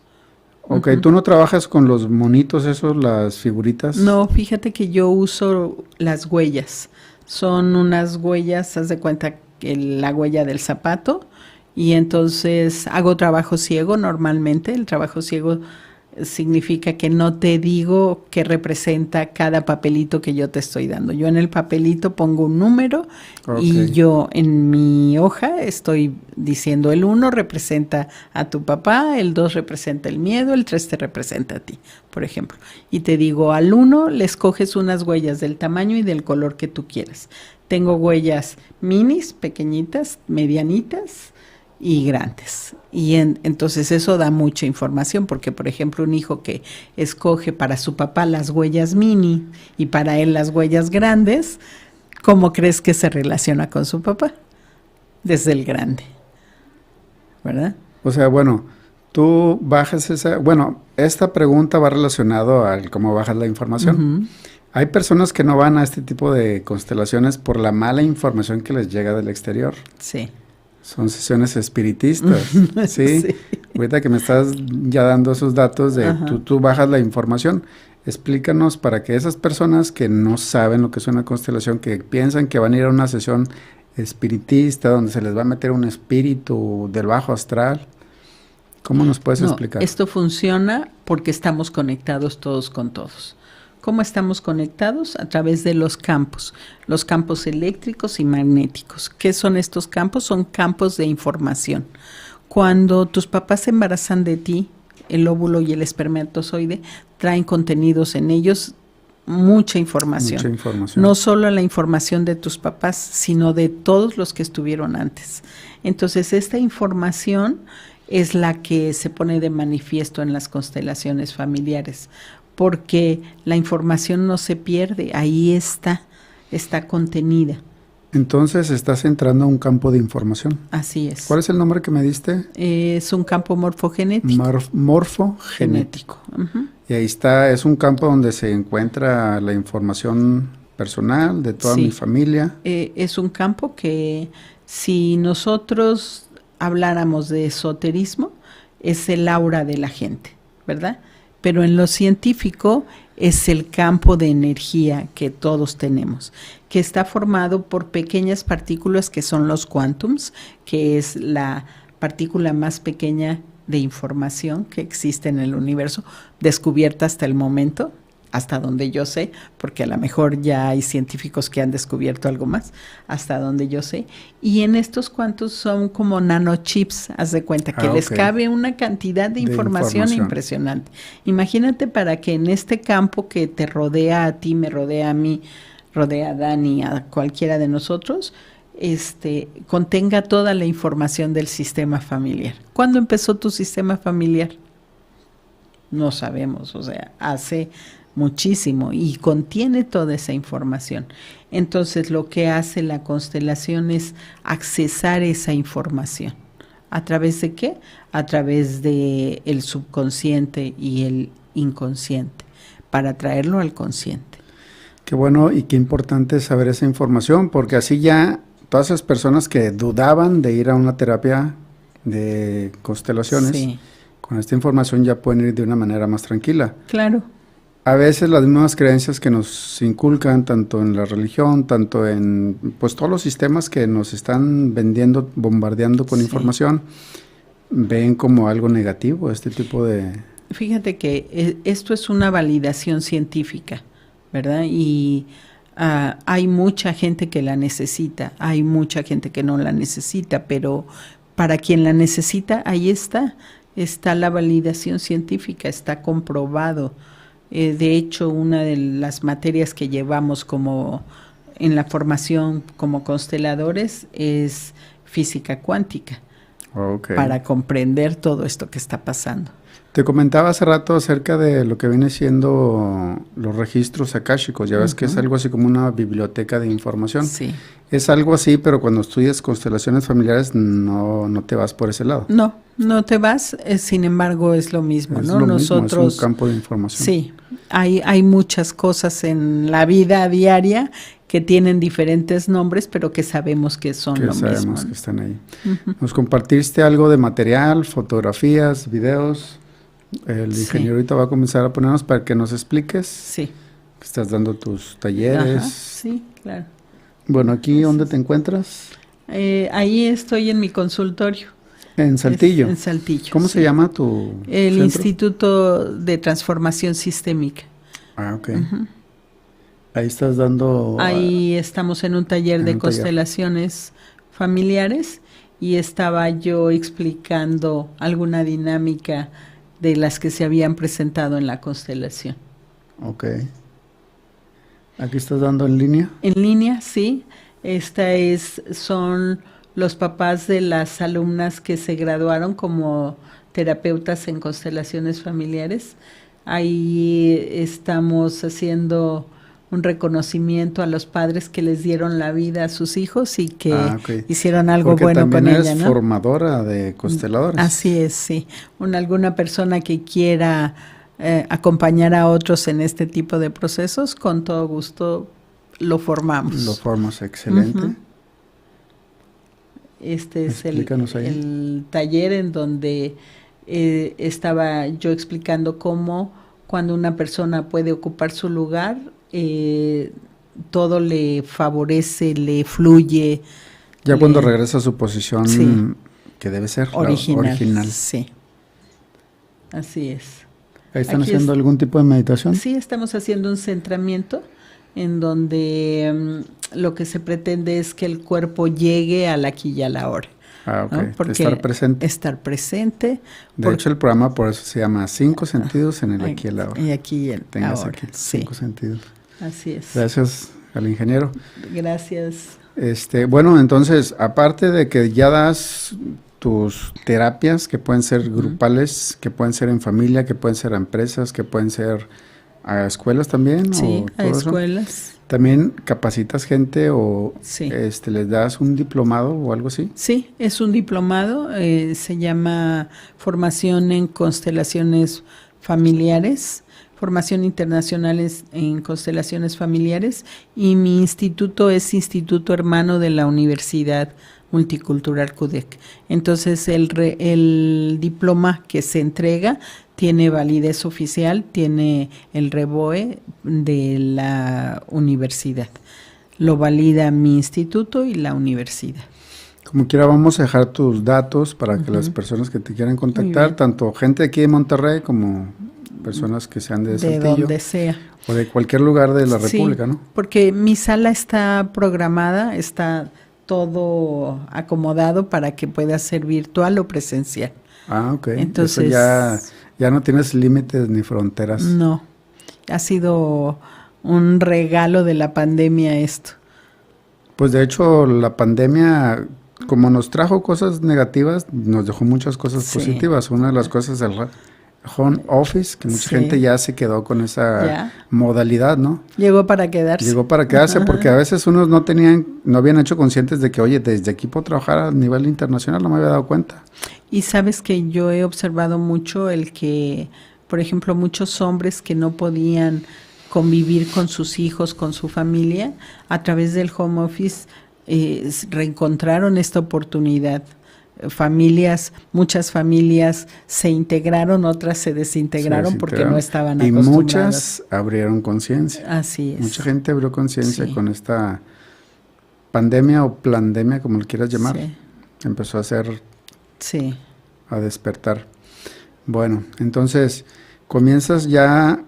Ok, ¿tú no trabajas con los monitos esos, las figuritas? No, fíjate que yo uso las huellas. Son unas huellas, haz de cuenta que la huella del zapato, y entonces hago trabajo ciego normalmente. El trabajo ciego significa que no te digo qué representa cada papelito que yo te estoy dando. Yo en el papelito pongo un número y yo en mi hoja estoy diciendo el 1 representa a tu papá, el 2 representa el miedo, el 3 te representa a ti, por ejemplo. Y te digo, al 1 le escoges unas huellas del tamaño y del color que tú quieras. Tengo huellas minis, pequeñitas, medianitas y grandes. Y entonces eso da mucha información, porque por ejemplo un hijo que escoge para su papá las huellas mini y para él las huellas grandes, ¿cómo crees que se relaciona con su papá? Desde el grande, ¿verdad? O sea, bueno, tú bajas esta pregunta va relacionado al cómo bajas la información. Uh-huh. Hay personas que no van a este tipo de constelaciones por la mala información que les llega del exterior. Sí. Son sesiones espiritistas, ¿sí? Sí. Ahorita que me estás ya dando esos datos de tú bajas la información. Explícanos para que esas personas que no saben lo que es una constelación, que piensan que van a ir a una sesión espiritista donde se les va a meter un espíritu del bajo astral, ¿cómo nos puedes explicar? Esto funciona porque estamos conectados todos con todos. ¿Cómo estamos conectados? A través de los campos eléctricos y magnéticos. ¿Qué son estos campos? Son campos de información. Cuando tus papás se embarazan de ti, el óvulo y el espermatozoide traen contenidos en ellos, mucha información. Mucha información. No solo la información de tus papás, sino de todos los que estuvieron antes. Entonces, esta información es la que se pone de manifiesto en las constelaciones familiares, porque la información no se pierde, ahí está contenida. Entonces estás entrando a un campo de información. Así es. ¿Cuál es el nombre que me diste? Es un campo morfogenético. Morfogenético. Uh-huh. Y ahí está, es un campo donde se encuentra la información personal de toda mi familia. Es un campo que si nosotros habláramos de esoterismo, es el aura de la gente, ¿verdad? Pero en lo científico es el campo de energía que todos tenemos, que está formado por pequeñas partículas que son los quantums, que es la partícula más pequeña de información que existe en el universo, descubierta hasta el momento, hasta donde yo sé, porque a lo mejor ya hay científicos que han descubierto algo más, hasta donde yo sé. Y en estos quantums son como nanochips, haz de cuenta, que les cabe una cantidad de información impresionante. Imagínate para que en este campo que te rodea a ti, me rodea a mí, rodea a Dani, a cualquiera de nosotros, contenga toda la información del sistema familiar. ¿Cuándo empezó tu sistema familiar? No sabemos, o sea, hace muchísimo y contiene toda esa información. Entonces lo que hace la constelación es accesar esa información. ¿A través de qué? A través de el subconsciente y el inconsciente, para traerlo al consciente. Qué bueno y qué importante es saber esa información, porque así ya todas esas personas que dudaban de ir a una terapia de constelaciones, con esta información ya pueden ir de una manera más tranquila. Claro. a veces las mismas creencias que nos inculcan, tanto en la religión, tanto en pues todos los sistemas que nos están vendiendo, bombardeando con información, ven como algo negativo este tipo de... Fíjate que esto es una validación científica, ¿verdad? Y hay mucha gente que la necesita, hay mucha gente que no la necesita, pero para quien la necesita, ahí está la validación científica, está comprobado. De hecho, una de las materias que llevamos como en la formación como consteladores es física cuántica, para comprender todo esto que está pasando. Te comentaba hace rato acerca de lo que viene siendo los registros akáshicos. Ya ves que es algo así como una biblioteca de información. Sí. Es algo así, pero cuando estudias constelaciones familiares no te vas por ese lado. No te vas, sin embargo es lo mismo, es ¿no? Lo Nosotros, mismo, es un campo de información. Sí, hay muchas cosas en la vida diaria que tienen diferentes nombres, pero que sabemos que son lo mismo. Que sabemos que están ahí. Nos compartiste algo de material, fotografías, videos. El ingeniero ahorita va a comenzar a ponernos para que nos expliques. Sí. Que estás dando tus talleres. Ajá, sí, claro. Bueno, ¿aquí dónde te encuentras? Ahí estoy en mi consultorio. En Saltillo. En Saltillo. ¿Cómo se llama tu El centro? Instituto de Transformación Sistémica. Ah, ok. Ahí estás dando... Ahí estamos en un taller de constelaciones familiares y estaba yo explicando alguna dinámica de las que se habían presentado en la constelación. Ok. ¿Aquí estás dando en línea? En línea, sí. Son los papás de las alumnas que se graduaron como terapeutas en constelaciones familiares. Ahí estamos haciendo un reconocimiento a los padres que les dieron la vida a sus hijos y que hicieron algo porque bueno con ella, ¿no? También eres formadora de consteladores. Así es, sí. Alguna persona que quiera acompañar a otros en este tipo de procesos, con todo gusto lo formamos. Lo formas, excelente. Este es el taller en donde estaba yo explicando cómo cuando una persona puede ocupar su lugar, todo le favorece, le fluye. Ya cuando regresa a su posición que debe ser original. Sí, así es. ¿Ahí están haciendo algún tipo de meditación? Sí, estamos haciendo un centramiento en donde lo que se pretende es que el cuerpo llegue al aquí y a la hora. Ah, ok. ¿No? Porque estar presente. Estar presente. De hecho, el programa por eso se llama 5 sentidos en el aquí y el ahora. Y aquí y el Tengas ahora. Aquí 5 sentidos. Así es. Gracias al ingeniero. Gracias. Bueno, entonces, aparte de que ya das tus terapias, que pueden ser grupales, que pueden ser en familia, que pueden ser a empresas, que pueden ser a escuelas también. Sí, a escuelas. Eso. ¿También capacitas gente o les das un diplomado o algo así? Sí, es un diplomado, se llama Formación en Constelaciones Familiares, Formación Internacional en Constelaciones Familiares, y mi instituto es Instituto Hermano de la Universidad Multicultural CUDEC. Entonces el diploma que se entrega tiene validez oficial, tiene el REBOE de la universidad. Lo valida mi instituto y la universidad. Como quiera, vamos a dejar tus datos para que las personas que te quieran contactar, tanto gente aquí de Monterrey como personas que sean de Saltillo. De donde sea. O de cualquier lugar de la República, ¿no? Porque mi sala está programada, está todo acomodado para que pueda ser virtual o presencial. Ah, ok. Entonces ya no tienes límites ni fronteras. No, ha sido un regalo de la pandemia esto. Pues de hecho la pandemia, como nos trajo cosas negativas, nos dejó muchas cosas positivas. Una de las cosas es el home office, que mucha gente ya se quedó con esa modalidad, ¿no? Llegó para quedarse. Llegó para quedarse, porque a veces unos no habían hecho conscientes de que, oye, desde aquí puedo trabajar a nivel internacional, no me había dado cuenta. Y sabes que yo he observado mucho el que, por ejemplo, muchos hombres que no podían convivir con sus hijos, con su familia, a través del home office reencontraron esta oportunidad muchas familias se integraron, otras se desintegraron porque no estaban acostumbradas. Y muchas abrieron conciencia. Así es. Mucha gente abrió conciencia con esta pandemia o plandemia, como le quieras llamar. Sí. Empezó a despertar. Bueno, entonces, comienzas ya.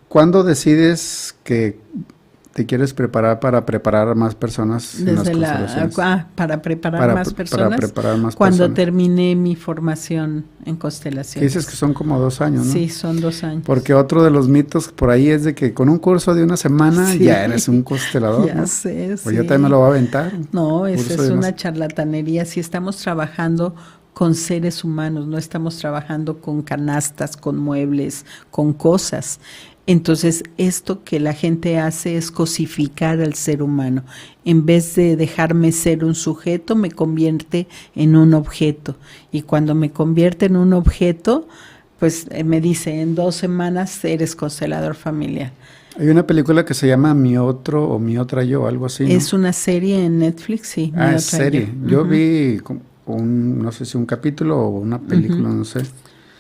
¿Cuándo decides que te quieres preparar para preparar a más personas en las constelaciones? Para preparar más personas. Para preparar más cuando personas. Terminé mi formación en constelaciones. Dices que son como 2 años, ¿no? Sí, son 2 años. Porque otro de los mitos por ahí es de que con un curso de una semana ya eres un constelador, ya ¿no? sé, pues yo también me lo voy a aventar. No, esa es una charlatanería. Si estamos trabajando con seres humanos, no estamos trabajando con canastas, con muebles, con cosas. Entonces, esto que la gente hace es cosificar al ser humano. En vez de dejarme ser un sujeto, me convierte en un objeto. Y cuando me convierte en un objeto, pues me dice, en 2 semanas eres constelador familiar. Hay una película que se llama Mi Otro o Mi Otra Yo, algo así, ¿no? Es una serie en Netflix, sí. Es serie. Yo vi no sé si un capítulo o una película, no sé.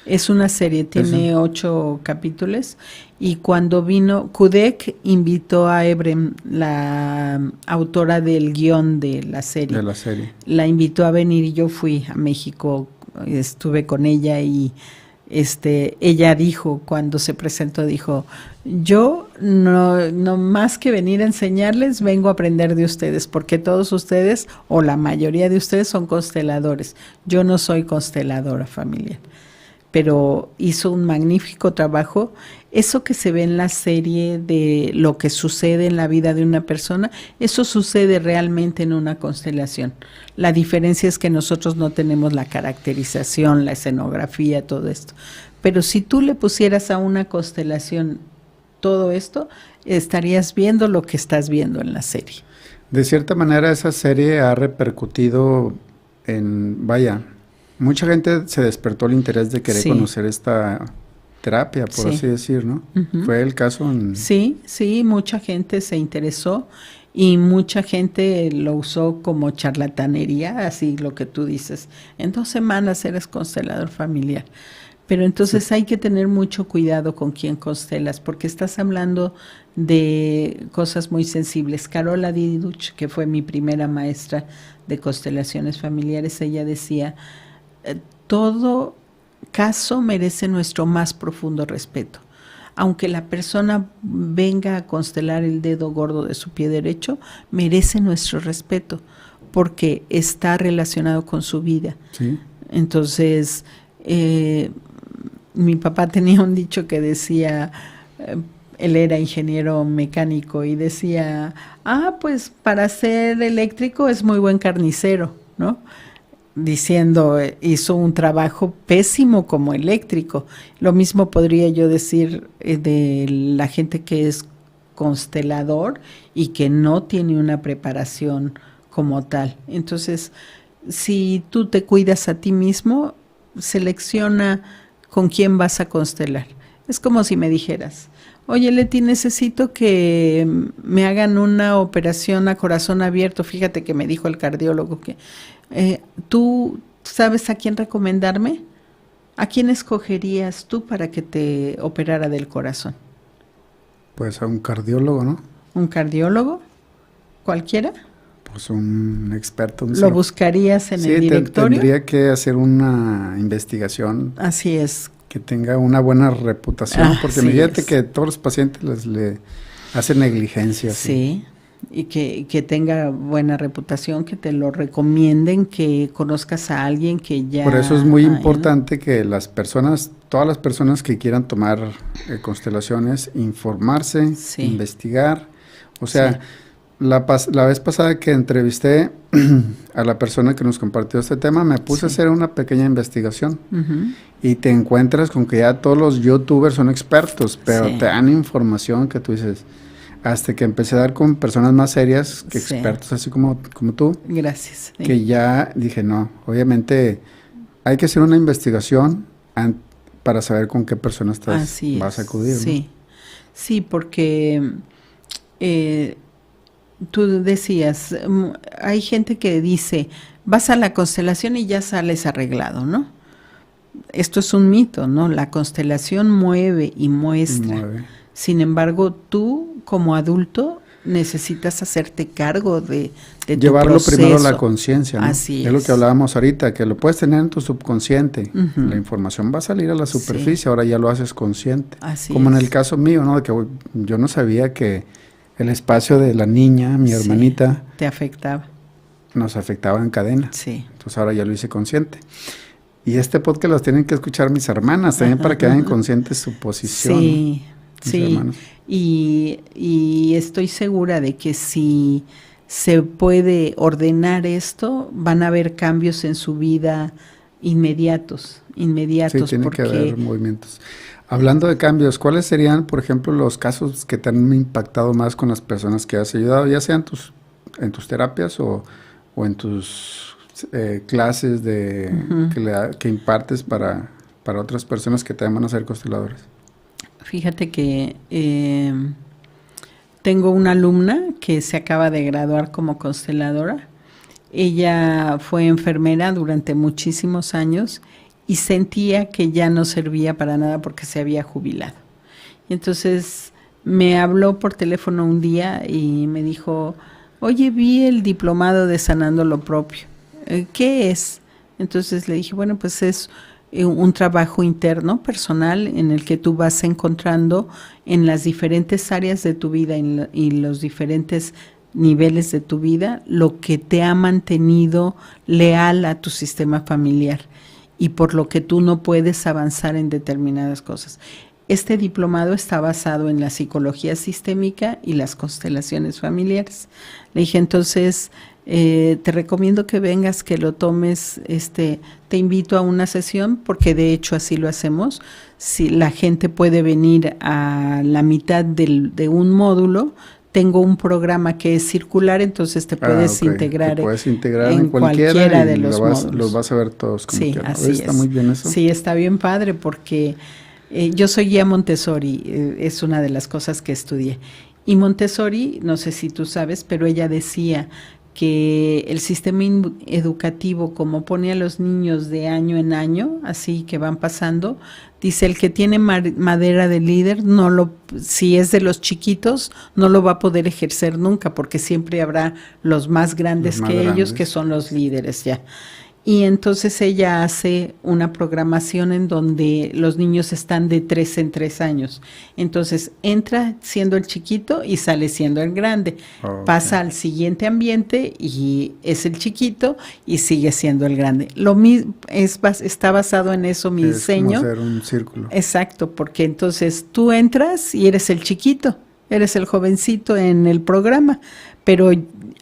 Es una serie, tiene 8 capítulos, y cuando vino, Kudek invitó a Ebrem, la autora del guión de la serie. La invitó a venir y yo fui a México, estuve con ella y ella dijo, cuando se presentó, dijo, yo no más que venir a enseñarles, vengo a aprender de ustedes, porque todos ustedes, o la mayoría de ustedes, son consteladores. Yo no soy consteladora familiar. Pero hizo un magnífico trabajo. Eso que se ve en la serie de lo que sucede en la vida de una persona, eso sucede realmente en una constelación. La diferencia es que nosotros no tenemos la caracterización, la escenografía, todo esto. Pero si tú le pusieras a una constelación todo esto, estarías viendo lo que estás viendo en la serie. De cierta manera, esa serie ha repercutido mucha gente se despertó el interés de querer conocer esta terapia, por así decir, ¿no? ¿Fue el caso? Sí, mucha gente se interesó y mucha gente lo usó como charlatanería, así lo que tú dices. En 2 semanas eres constelador familiar. Pero entonces hay que tener mucho cuidado con quién constelas, porque estás hablando de cosas muy sensibles. Carola Diduch, que fue mi primera maestra de constelaciones familiares, ella decía, todo caso merece nuestro más profundo respeto. Aunque la persona venga a constelar el dedo gordo de su pie derecho, merece nuestro respeto, porque está relacionado con su vida. Sí. Entonces, mi papá tenía un dicho que decía, él era ingeniero mecánico, y decía, pues para ser eléctrico es muy buen carnicero, ¿no? Diciendo, hizo un trabajo pésimo como eléctrico. Lo mismo podría yo decir de la gente que es constelador y que no tiene una preparación como tal. Entonces, si tú te cuidas a ti mismo, selecciona con quién vas a constelar. Es como si me dijeras, oye, Leti, necesito que me hagan una operación a corazón abierto. Fíjate que me dijo el cardiólogo que ¿tú sabes a quién recomendarme? ¿A quién escogerías tú para que te operara del corazón? Pues a un cardiólogo, ¿no? ¿Un cardiólogo? ¿Cualquiera? Pues un experto. ¿Lo buscarías en el directorio? Tendría que hacer una investigación. Así es. Que tenga una buena reputación, porque fíjate que todos los pacientes le hacen negligencia. Sí. Y que tenga buena reputación, que te lo recomienden, que conozcas a alguien que ya... Por eso es muy importante que todas las personas que quieran tomar constelaciones, informarse, investigar. O sea, la vez pasada que entrevisté a la persona que nos compartió este tema, me puse a hacer una pequeña investigación. Y te encuentras con que ya todos los youtubers son expertos, pero te dan información que tú dices... Hasta que empecé a dar con personas más serias que expertos, así como tú. Gracias. Que ya dije, no, obviamente hay que hacer una investigación para saber con qué personas vas a acudir. Sí, ¿no? Sí, porque tú decías, hay gente que dice, vas a la constelación y ya sales arreglado, ¿no? Esto es un mito, ¿no? La constelación mueve y muestra. Sin embargo, tú como adulto necesitas hacerte cargo de tu llevarlo proceso. Primero a la conciencia, ¿no? Así es lo que hablábamos ahorita, que lo puedes tener en tu subconsciente. La información va a salir a la superficie, ahora ya lo haces consciente. Como en el caso mío, ¿no? De que yo no sabía que el espacio de la niña, mi hermanita, te afectaba. Nos afectaba en cadena. Sí. Entonces ahora ya lo hice consciente. Y este podcast los tienen que escuchar mis hermanas también para que hagan conscientes su posición. Sí, sí. Y estoy segura de que si se puede ordenar esto, van a haber cambios en su vida inmediatos. Sí, tiene que haber movimientos. Hablando de cambios, ¿cuáles serían, por ejemplo, los casos que te han impactado más con las personas que has ayudado, ya sea en tus terapias o en tus clases que impartes para otras personas que también van a ser consteladores? Fíjate que tengo una alumna que se acaba de graduar como consteladora. Ella fue enfermera durante muchísimos años y sentía que ya no servía para nada porque se había jubilado. Y entonces me habló por teléfono un día y me dijo: oye, vi el diplomado de Sanando lo Propio. ¿Qué es? Entonces le dije, bueno, pues es un trabajo interno, personal, en el que tú vas encontrando en las diferentes áreas de tu vida y los diferentes niveles de tu vida lo que te ha mantenido leal a tu sistema familiar y por lo que tú no puedes avanzar en determinadas cosas. Este diplomado está basado en la psicología sistémica y las constelaciones familiares. Le dije, entonces, te recomiendo que vengas, que lo tomes, te invito a una sesión, porque de hecho así lo hacemos. Si la gente puede venir a la mitad de un módulo, tengo un programa que es circular, entonces te puedes integrar, en cualquiera de los módulos. Los vas a ver todos como quieras. Así está muy bien eso. Sí, está bien padre porque yo soy guía Montessori, es una de las cosas que estudié. Y Montessori, no sé si tú sabes, pero ella decía que el sistema educativo, como pone a los niños de año en año, así que van pasando, dice, el que tiene madera de líder, si es de los chiquitos, no lo va a poder ejercer nunca, porque siempre habrá los más grandes ellos, que son los líderes ya. Y entonces ella hace una programación en donde los niños están de 3 en 3 años. Entonces entra siendo el chiquito y sale siendo el grande. Pasa al siguiente ambiente y es el chiquito y sigue siendo el grande. Lo mismo está basado en eso mi diseño. Es como hacer un círculo. Exacto, porque entonces tú entras y eres el chiquito, eres el jovencito en el programa, pero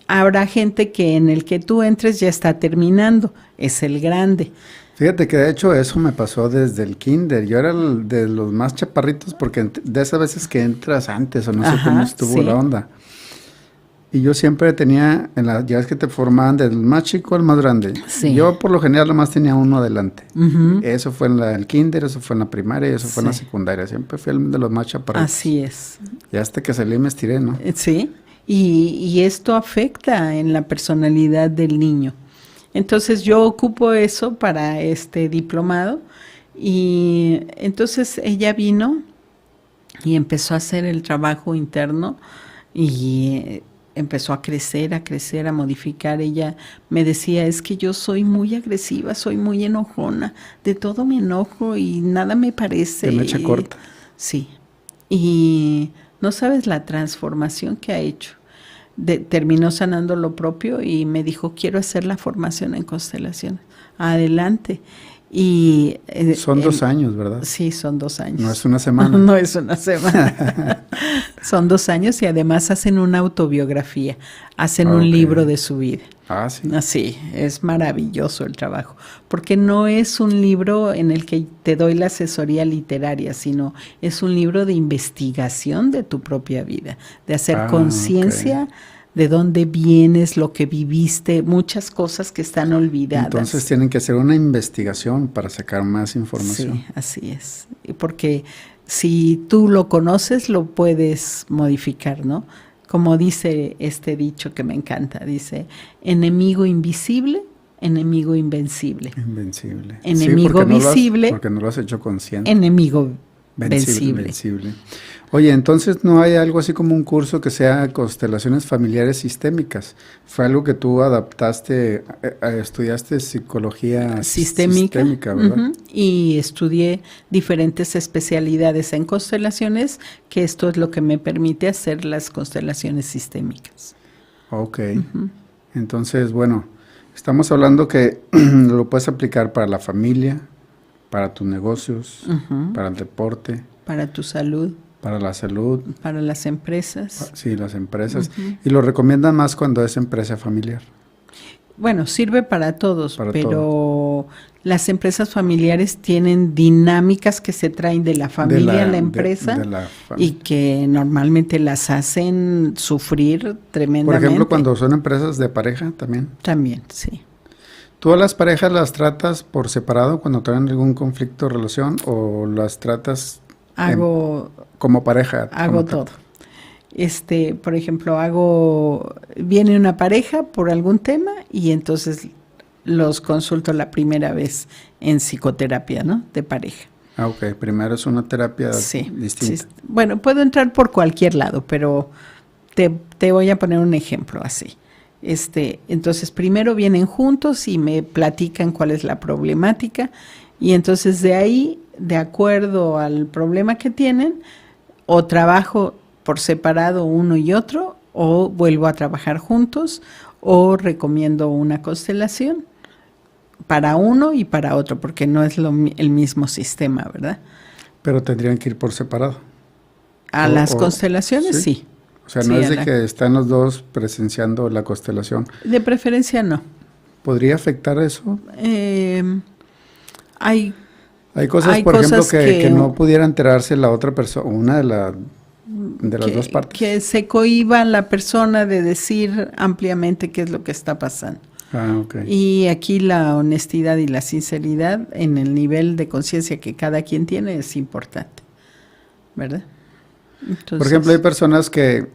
habrá gente que en el que tú entres ya está terminando, es el grande. Fíjate que de hecho eso me pasó desde el kinder. Yo era de los más chaparritos porque de esas veces que entras antes o no sé cómo estuvo la onda. Y yo siempre tenía, ya es que te formaban del más chico al más grande. Sí. Yo por lo general nomás tenía uno adelante. Eso fue en el kinder, eso fue en la primaria y eso fue en la secundaria. Siempre fui el de los más chaparritos. Así es. Y hasta que salí me estiré, ¿no? Sí. Y esto afecta en la personalidad del niño. Entonces yo ocupo eso para este diplomado y entonces ella vino y empezó a hacer el trabajo interno y empezó a crecer, a modificar. Ella me decía, es que yo soy muy agresiva, soy muy enojona, de todo me enojo y nada me parece. De mecha corta. Sí, y no sabes la transformación que ha hecho. Terminó Sanando lo Propio y me dijo, quiero hacer la formación en constelaciones. Adelante. Y son 2 años, ¿verdad? Sí, son 2 años. No es una semana. No es una semana. Son 2 años y además hacen una autobiografía, hacen un libro de su vida. Ah, sí. Así, es maravilloso el trabajo, porque no es un libro en el que te doy la asesoría literaria, sino es un libro de investigación de tu propia vida, de hacer conciencia de dónde vienes, lo que viviste, muchas cosas que están olvidadas. Entonces tienen que hacer una investigación para sacar más información. Sí, así es, porque si tú lo conoces, lo puedes modificar, ¿no? Como dice este dicho que me encanta, dice, enemigo invisible, enemigo invencible. Invencible. Enemigo sí, visible. Porque no lo has hecho consciente. Enemigo vencible. Oye, entonces no hay algo así como un curso que sea constelaciones familiares sistémicas. Fue algo que tú adaptaste, estudiaste psicología sistémica, ¿verdad? Uh-huh. Y estudié diferentes especialidades en constelaciones, que esto es lo que me permite hacer las constelaciones sistémicas. Ok. Uh-huh. Entonces, bueno, estamos hablando que lo puedes aplicar para la familia, para tus negocios, uh-huh, para el deporte. Para tu salud. Para la salud. Para las empresas. Sí, las empresas. Uh-huh. Y lo recomiendan más cuando es empresa familiar. Bueno, sirve para todos, pero las empresas familiares tienen dinámicas que se traen de la familia a la empresa y que normalmente las hacen sufrir tremendamente. Por ejemplo, cuando son empresas de pareja también. También, sí. ¿Tú a las parejas las tratas por separado cuando tienen algún conflicto o relación o las tratas como pareja? Hago todo. Por ejemplo, viene una pareja por algún tema y entonces los consulto la primera vez en psicoterapia, ¿no? De pareja. Ah, ok. Primero es una terapia distinta. Sí. Bueno, puedo entrar por cualquier lado, pero te voy a poner un ejemplo así. Entonces primero vienen juntos y me platican cuál es la problemática y entonces de ahí, de acuerdo al problema que tienen, o trabajo por separado uno y otro, o vuelvo a trabajar juntos, o recomiendo una constelación para uno y para otro, porque no es el mismo sistema, ¿verdad? Pero tendrían que ir por separado. A las constelaciones, sí. O sea, no es de que están los dos presenciando la constelación. De preferencia, no. ¿Podría afectar eso? Hay cosas, por ejemplo, que no pudiera enterarse la otra persona, una de las dos partes. Que se cohíba la persona de decir ampliamente qué es lo que está pasando. Ah, ok. Y aquí la honestidad y la sinceridad en el nivel de conciencia que cada quien tiene es importante, ¿verdad? Entonces, por ejemplo, hay personas que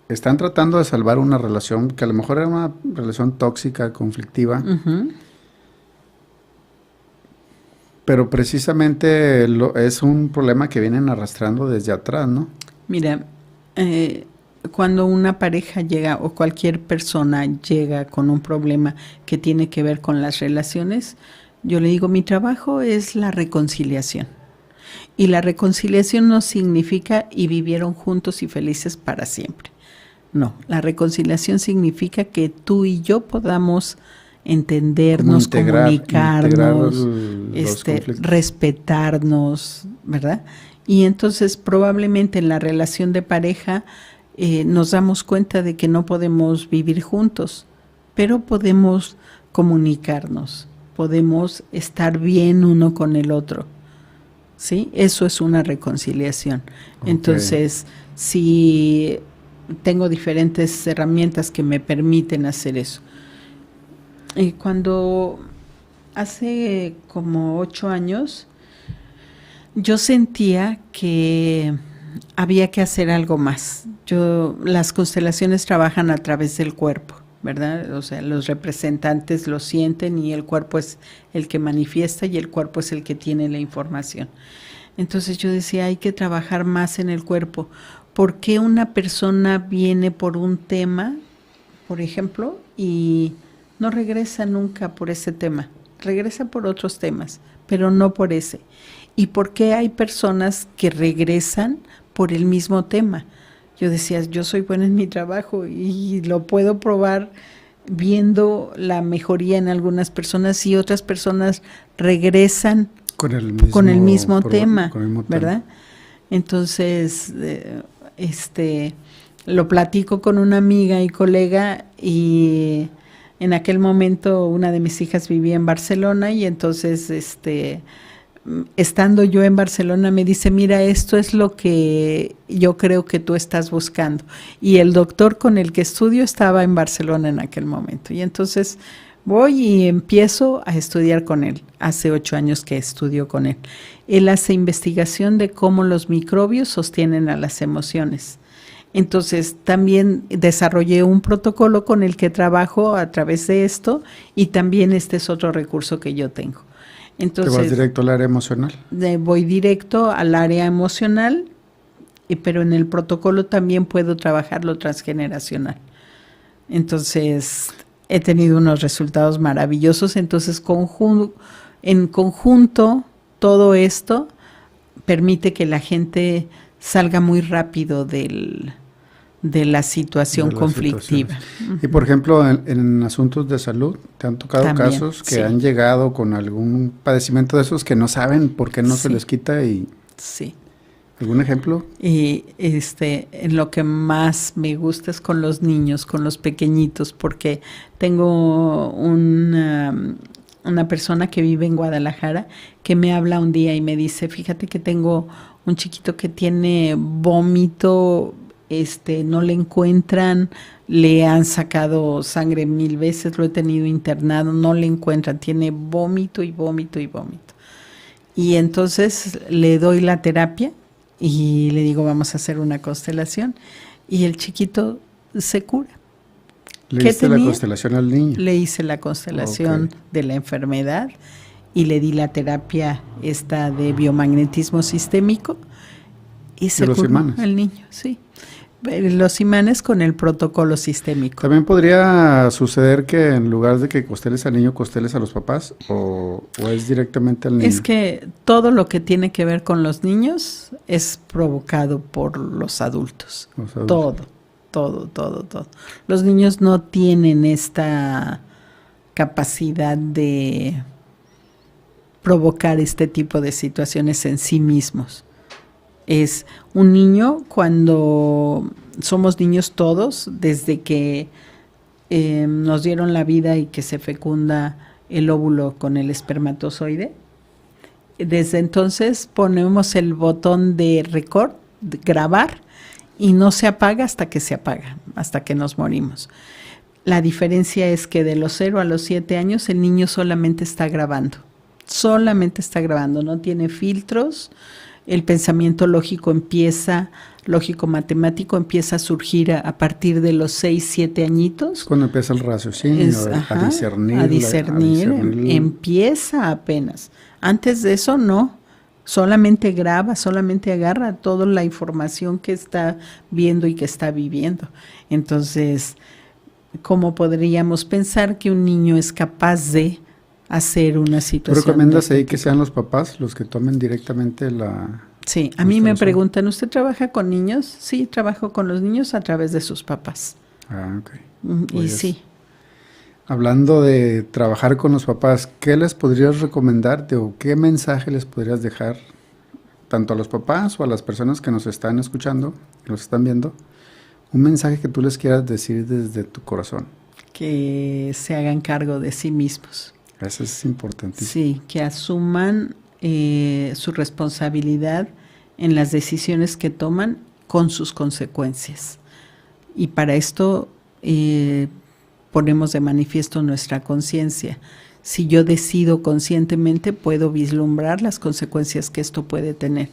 están tratando de salvar una relación que a lo mejor era una relación tóxica, conflictiva, uh-huh, pero precisamente es un problema que vienen arrastrando desde atrás, ¿no? Mira, cuando una pareja llega o cualquier persona llega con un problema que tiene que ver con las relaciones, yo le digo, mi trabajo es la reconciliación. Y la reconciliación no significa y vivieron juntos y felices para siempre. No, la reconciliación significa que tú y yo podamos entendernos, comunicarnos, respetarnos, ¿verdad? Y entonces probablemente en la relación de pareja nos damos cuenta de que no podemos vivir juntos, pero podemos comunicarnos, podemos estar bien uno con el otro. ¿Sí? Eso es una reconciliación. Okay. Entonces, si tengo diferentes herramientas que me permiten hacer eso. Cuando hace como 8 años, yo sentía que había que hacer algo más. Las constelaciones trabajan a través del cuerpo, ¿verdad? O sea, los representantes lo sienten y el cuerpo es el que manifiesta y el cuerpo es el que tiene la información. Entonces yo decía, hay que trabajar más en el cuerpo. ¿Por qué una persona viene por un tema, por ejemplo, y no regresa nunca por ese tema? Regresa por otros temas, pero no por ese. ¿Y por qué hay personas que regresan por el mismo tema? Yo decía, yo soy buena en mi trabajo y lo puedo probar viendo la mejoría en algunas personas y otras personas regresan con el mismo tema, ¿verdad? Entonces, lo platico con una amiga y colega y en aquel momento una de mis hijas vivía en Barcelona y entonces, estando yo en Barcelona me dice, mira, esto es lo que yo creo que tú estás buscando. Y el doctor con el que estudio estaba en Barcelona en aquel momento. Y entonces voy y empiezo a estudiar con él. Hace 8 años que estudio con él. Él hace investigación de cómo los microbios sostienen a las emociones. Entonces, también desarrollé un protocolo con el que trabajo a través de esto y también este es otro recurso que yo tengo. Entonces, ¿te vas directo al área emocional? Voy directo al área emocional, pero en el protocolo también puedo trabajar lo transgeneracional. Entonces, he tenido unos resultados maravillosos. Entonces, en conjunto, todo esto permite que la gente salga muy rápido de la situación conflictiva. Y por ejemplo, en asuntos de salud, ¿te han tocado también casos que han llegado con algún padecimiento de esos que no saben por qué no se les quita? Sí. ¿Algún ejemplo? Y en lo que más me gusta es con los niños, con los pequeñitos, porque tengo una persona que vive en Guadalajara que me habla un día y me dice, fíjate que tengo un chiquito que tiene vómito, no le encuentran, le han sacado sangre 1000 veces, lo he tenido internado, no le encuentran, tiene vómito y vómito y vómito. Y entonces le doy la terapia y le digo, vamos a hacer una constelación, y el chiquito se cura. ¿Le hice la constelación al niño? Le hice la constelación de la enfermedad y le di la terapia de biomagnetismo sistémico y se curó el niño, sí. Los imanes con el protocolo sistémico. ¿También podría suceder que en lugar de que consteles al niño, consteles a los papás o es directamente al niño? Es que todo lo que tiene que ver con los niños es provocado por los adultos. Todo. Los niños no tienen esta capacidad de provocar este tipo de situaciones en sí mismos. Es un niño, cuando somos niños todos, desde que nos dieron la vida y que se fecunda el óvulo con el espermatozoide, desde entonces ponemos el botón de record, de grabar, y no se apaga hasta que se apaga, hasta que nos morimos. La diferencia es que de los 0 a los 7 años el niño solamente está grabando, no tiene filtros. El pensamiento lógico-matemático empieza a surgir a partir de los 6, 7 añitos. Cuando empieza el raciocinio, a discernir, empieza apenas. Antes de eso no, solamente graba, solamente agarra toda la información que está viendo y que está viviendo. Entonces, ¿cómo podríamos pensar que un niño es capaz de hacer una situación? ¿Tú recomiendas ahí que sean los papás los que tomen directamente la... Sí, a mí me preguntan, ¿usted trabaja con niños? Sí, trabajo con los niños a través de sus papás. Ah, ok. Y sí. Hablando de trabajar con los papás, ¿qué les podrías recomendarte o qué mensaje les podrías dejar tanto a los papás o a las personas que nos están escuchando, que nos están viendo? Un mensaje que tú les quieras decir desde tu corazón. Que se hagan cargo de sí mismos. Eso es importantísimo. Sí, que asuman su responsabilidad en las decisiones que toman con sus consecuencias. Y para esto ponemos de manifiesto nuestra conciencia. Si yo decido conscientemente, puedo vislumbrar las consecuencias que esto puede tener,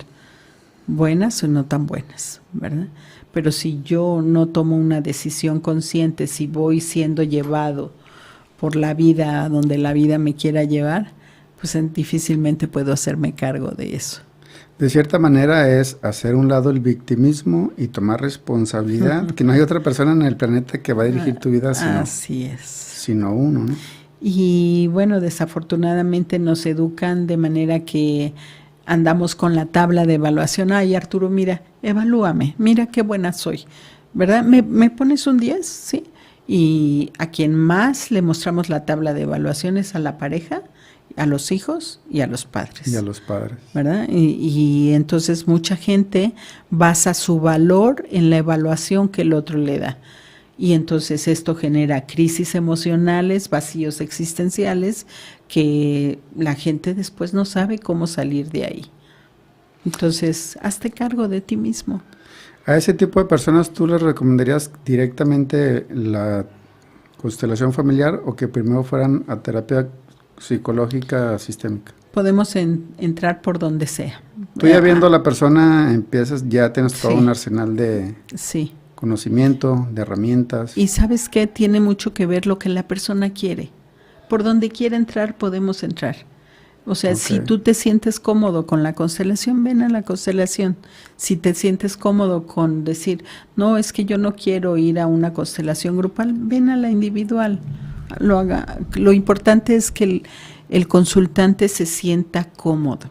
buenas o no tan buenas, ¿verdad? Pero si yo no tomo una decisión consciente, si voy siendo llevado por la vida donde la vida me quiera llevar, pues difícilmente puedo hacerme cargo de eso. De cierta manera es hacer un lado el victimismo y tomar responsabilidad, que no hay otra persona en el planeta que va a dirigir tu vida sino uno, ¿no? Y bueno, desafortunadamente nos educan de manera que andamos con la tabla de evaluación. Ay, Arturo, mira, evalúame, mira qué buena soy, ¿verdad? ¿Me pones un 10? Sí. Y a quien más le mostramos la tabla de evaluaciones a la pareja, a los hijos y a los padres. ¿Verdad? Y entonces mucha gente basa su valor en la evaluación que el otro le da. Y entonces esto genera crisis emocionales, vacíos existenciales, que la gente después no sabe cómo salir de ahí. Entonces, hazte cargo de ti mismo. A ese tipo de personas, ¿tú les recomendarías directamente la constelación familiar o que primero fueran a terapia psicológica sistémica? Podemos entrar por donde sea. Tú ya viendo a la persona, ya tienes todo un arsenal de conocimiento, de herramientas. Y ¿sabes qué? Tiene mucho que ver lo que la persona quiere. Por donde quiera entrar, podemos entrar. O sea, si tú te sientes cómodo con la constelación, ven a la constelación. Si te sientes cómodo con decir, no, es que yo no quiero ir a una constelación grupal, ven a la individual. Lo importante es que el consultante se sienta cómodo.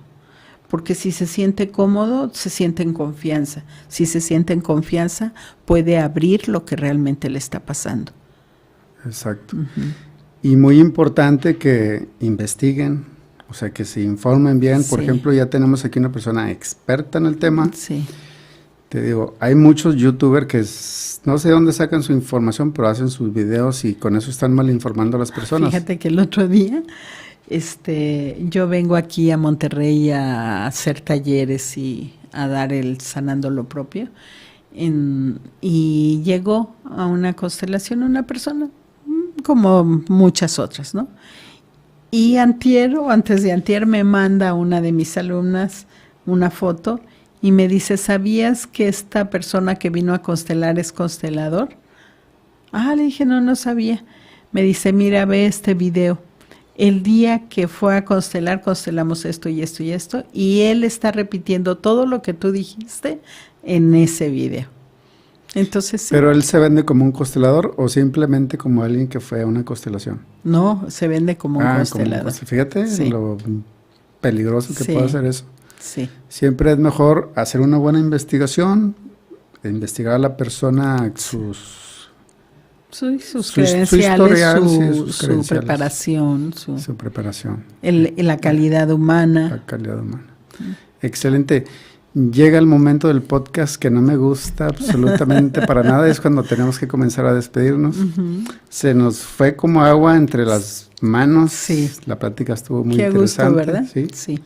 Porque si se siente cómodo, se siente en confianza. Si se siente en confianza, puede abrir lo que realmente le está pasando. Exacto. Y muy importante que investiguen, o sea, que se informen bien. Por ejemplo, ya tenemos aquí una persona experta en el tema. Sí. Te digo, hay muchos youtubers que no sé dónde sacan su información, pero hacen sus videos y con eso están mal informando a las personas. Fíjate que el otro día... yo vengo aquí a Monterrey a hacer talleres y a dar el sanando lo propio. Y llegó a una constelación una persona, como muchas otras, ¿no? Y antier o antes de antier me manda una de mis alumnas una foto y me dice, ¿sabías que esta persona que vino a constelar es constelador? Le dije, no sabía. Me dice, mira, ve este video. El día que fue a constelar, constelamos esto y esto y esto, y él está repitiendo todo lo que tú dijiste en ese video. Entonces, sí. ¿Pero él se vende como un constelador o simplemente como alguien que fue a una constelación? No, se vende como un constelador. Fíjate lo peligroso que puede ser eso. Sí. Siempre es mejor hacer una buena investigación, investigar a la persona, sus credenciales, su preparación. Su preparación. La calidad humana. La calidad humana. Excelente. Llega el momento del podcast que no me gusta absolutamente para nada, es cuando tenemos que comenzar a despedirnos. Se nos fue como agua entre las manos. Sí. La plática estuvo muy Qué interesante. gusto, ¿verdad? Sí.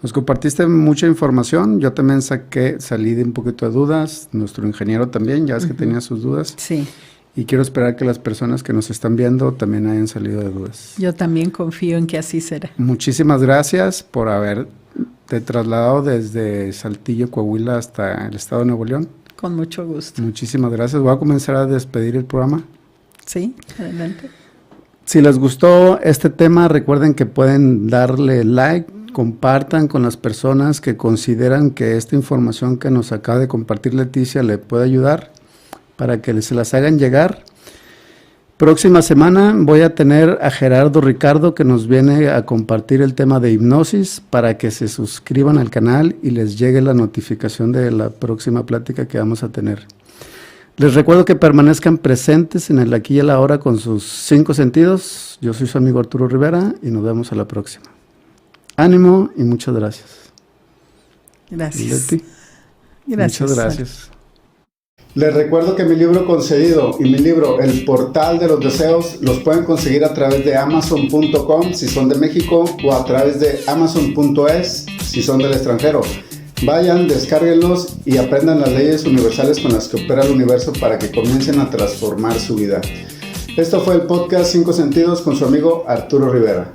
Nos compartiste mucha información. Yo también salí de un poquito de dudas. Nuestro ingeniero también, ya es que tenía sus dudas. Sí. Y quiero esperar que las personas que nos están viendo también hayan salido de dudas. Yo también confío en que así será. Muchísimas gracias por haberte trasladado desde Saltillo, Coahuila, hasta el estado de Nuevo León. Con mucho gusto. Muchísimas gracias. Voy a comenzar a despedir el programa. Sí, adelante. Si les gustó este tema, recuerden que pueden darle like, compartan con las personas que consideran que esta información que nos acaba de compartir Leticia le puede ayudar, para que se las hagan llegar. Próxima semana voy a tener a Gerardo Ricardo, que nos viene a compartir el tema de hipnosis, para que se suscriban al canal y les llegue la notificación de la próxima plática que vamos a tener. Les recuerdo que permanezcan presentes en el aquí y el ahora con sus 5 sentidos. Yo soy su amigo Arturo Rivera y nos vemos a la próxima. Ánimo y muchas gracias. Gracias. Leti, gracias. Muchas gracias. Les recuerdo que mi libro Concedido y mi libro El Portal de los Deseos los pueden conseguir a través de Amazon.com si son de México o a través de Amazon.es si son del extranjero. Vayan, descárguenlos y aprendan las leyes universales con las que opera el universo para que comiencen a transformar su vida. Esto fue el podcast 5 Sentidos con su amigo Arturo Rivera.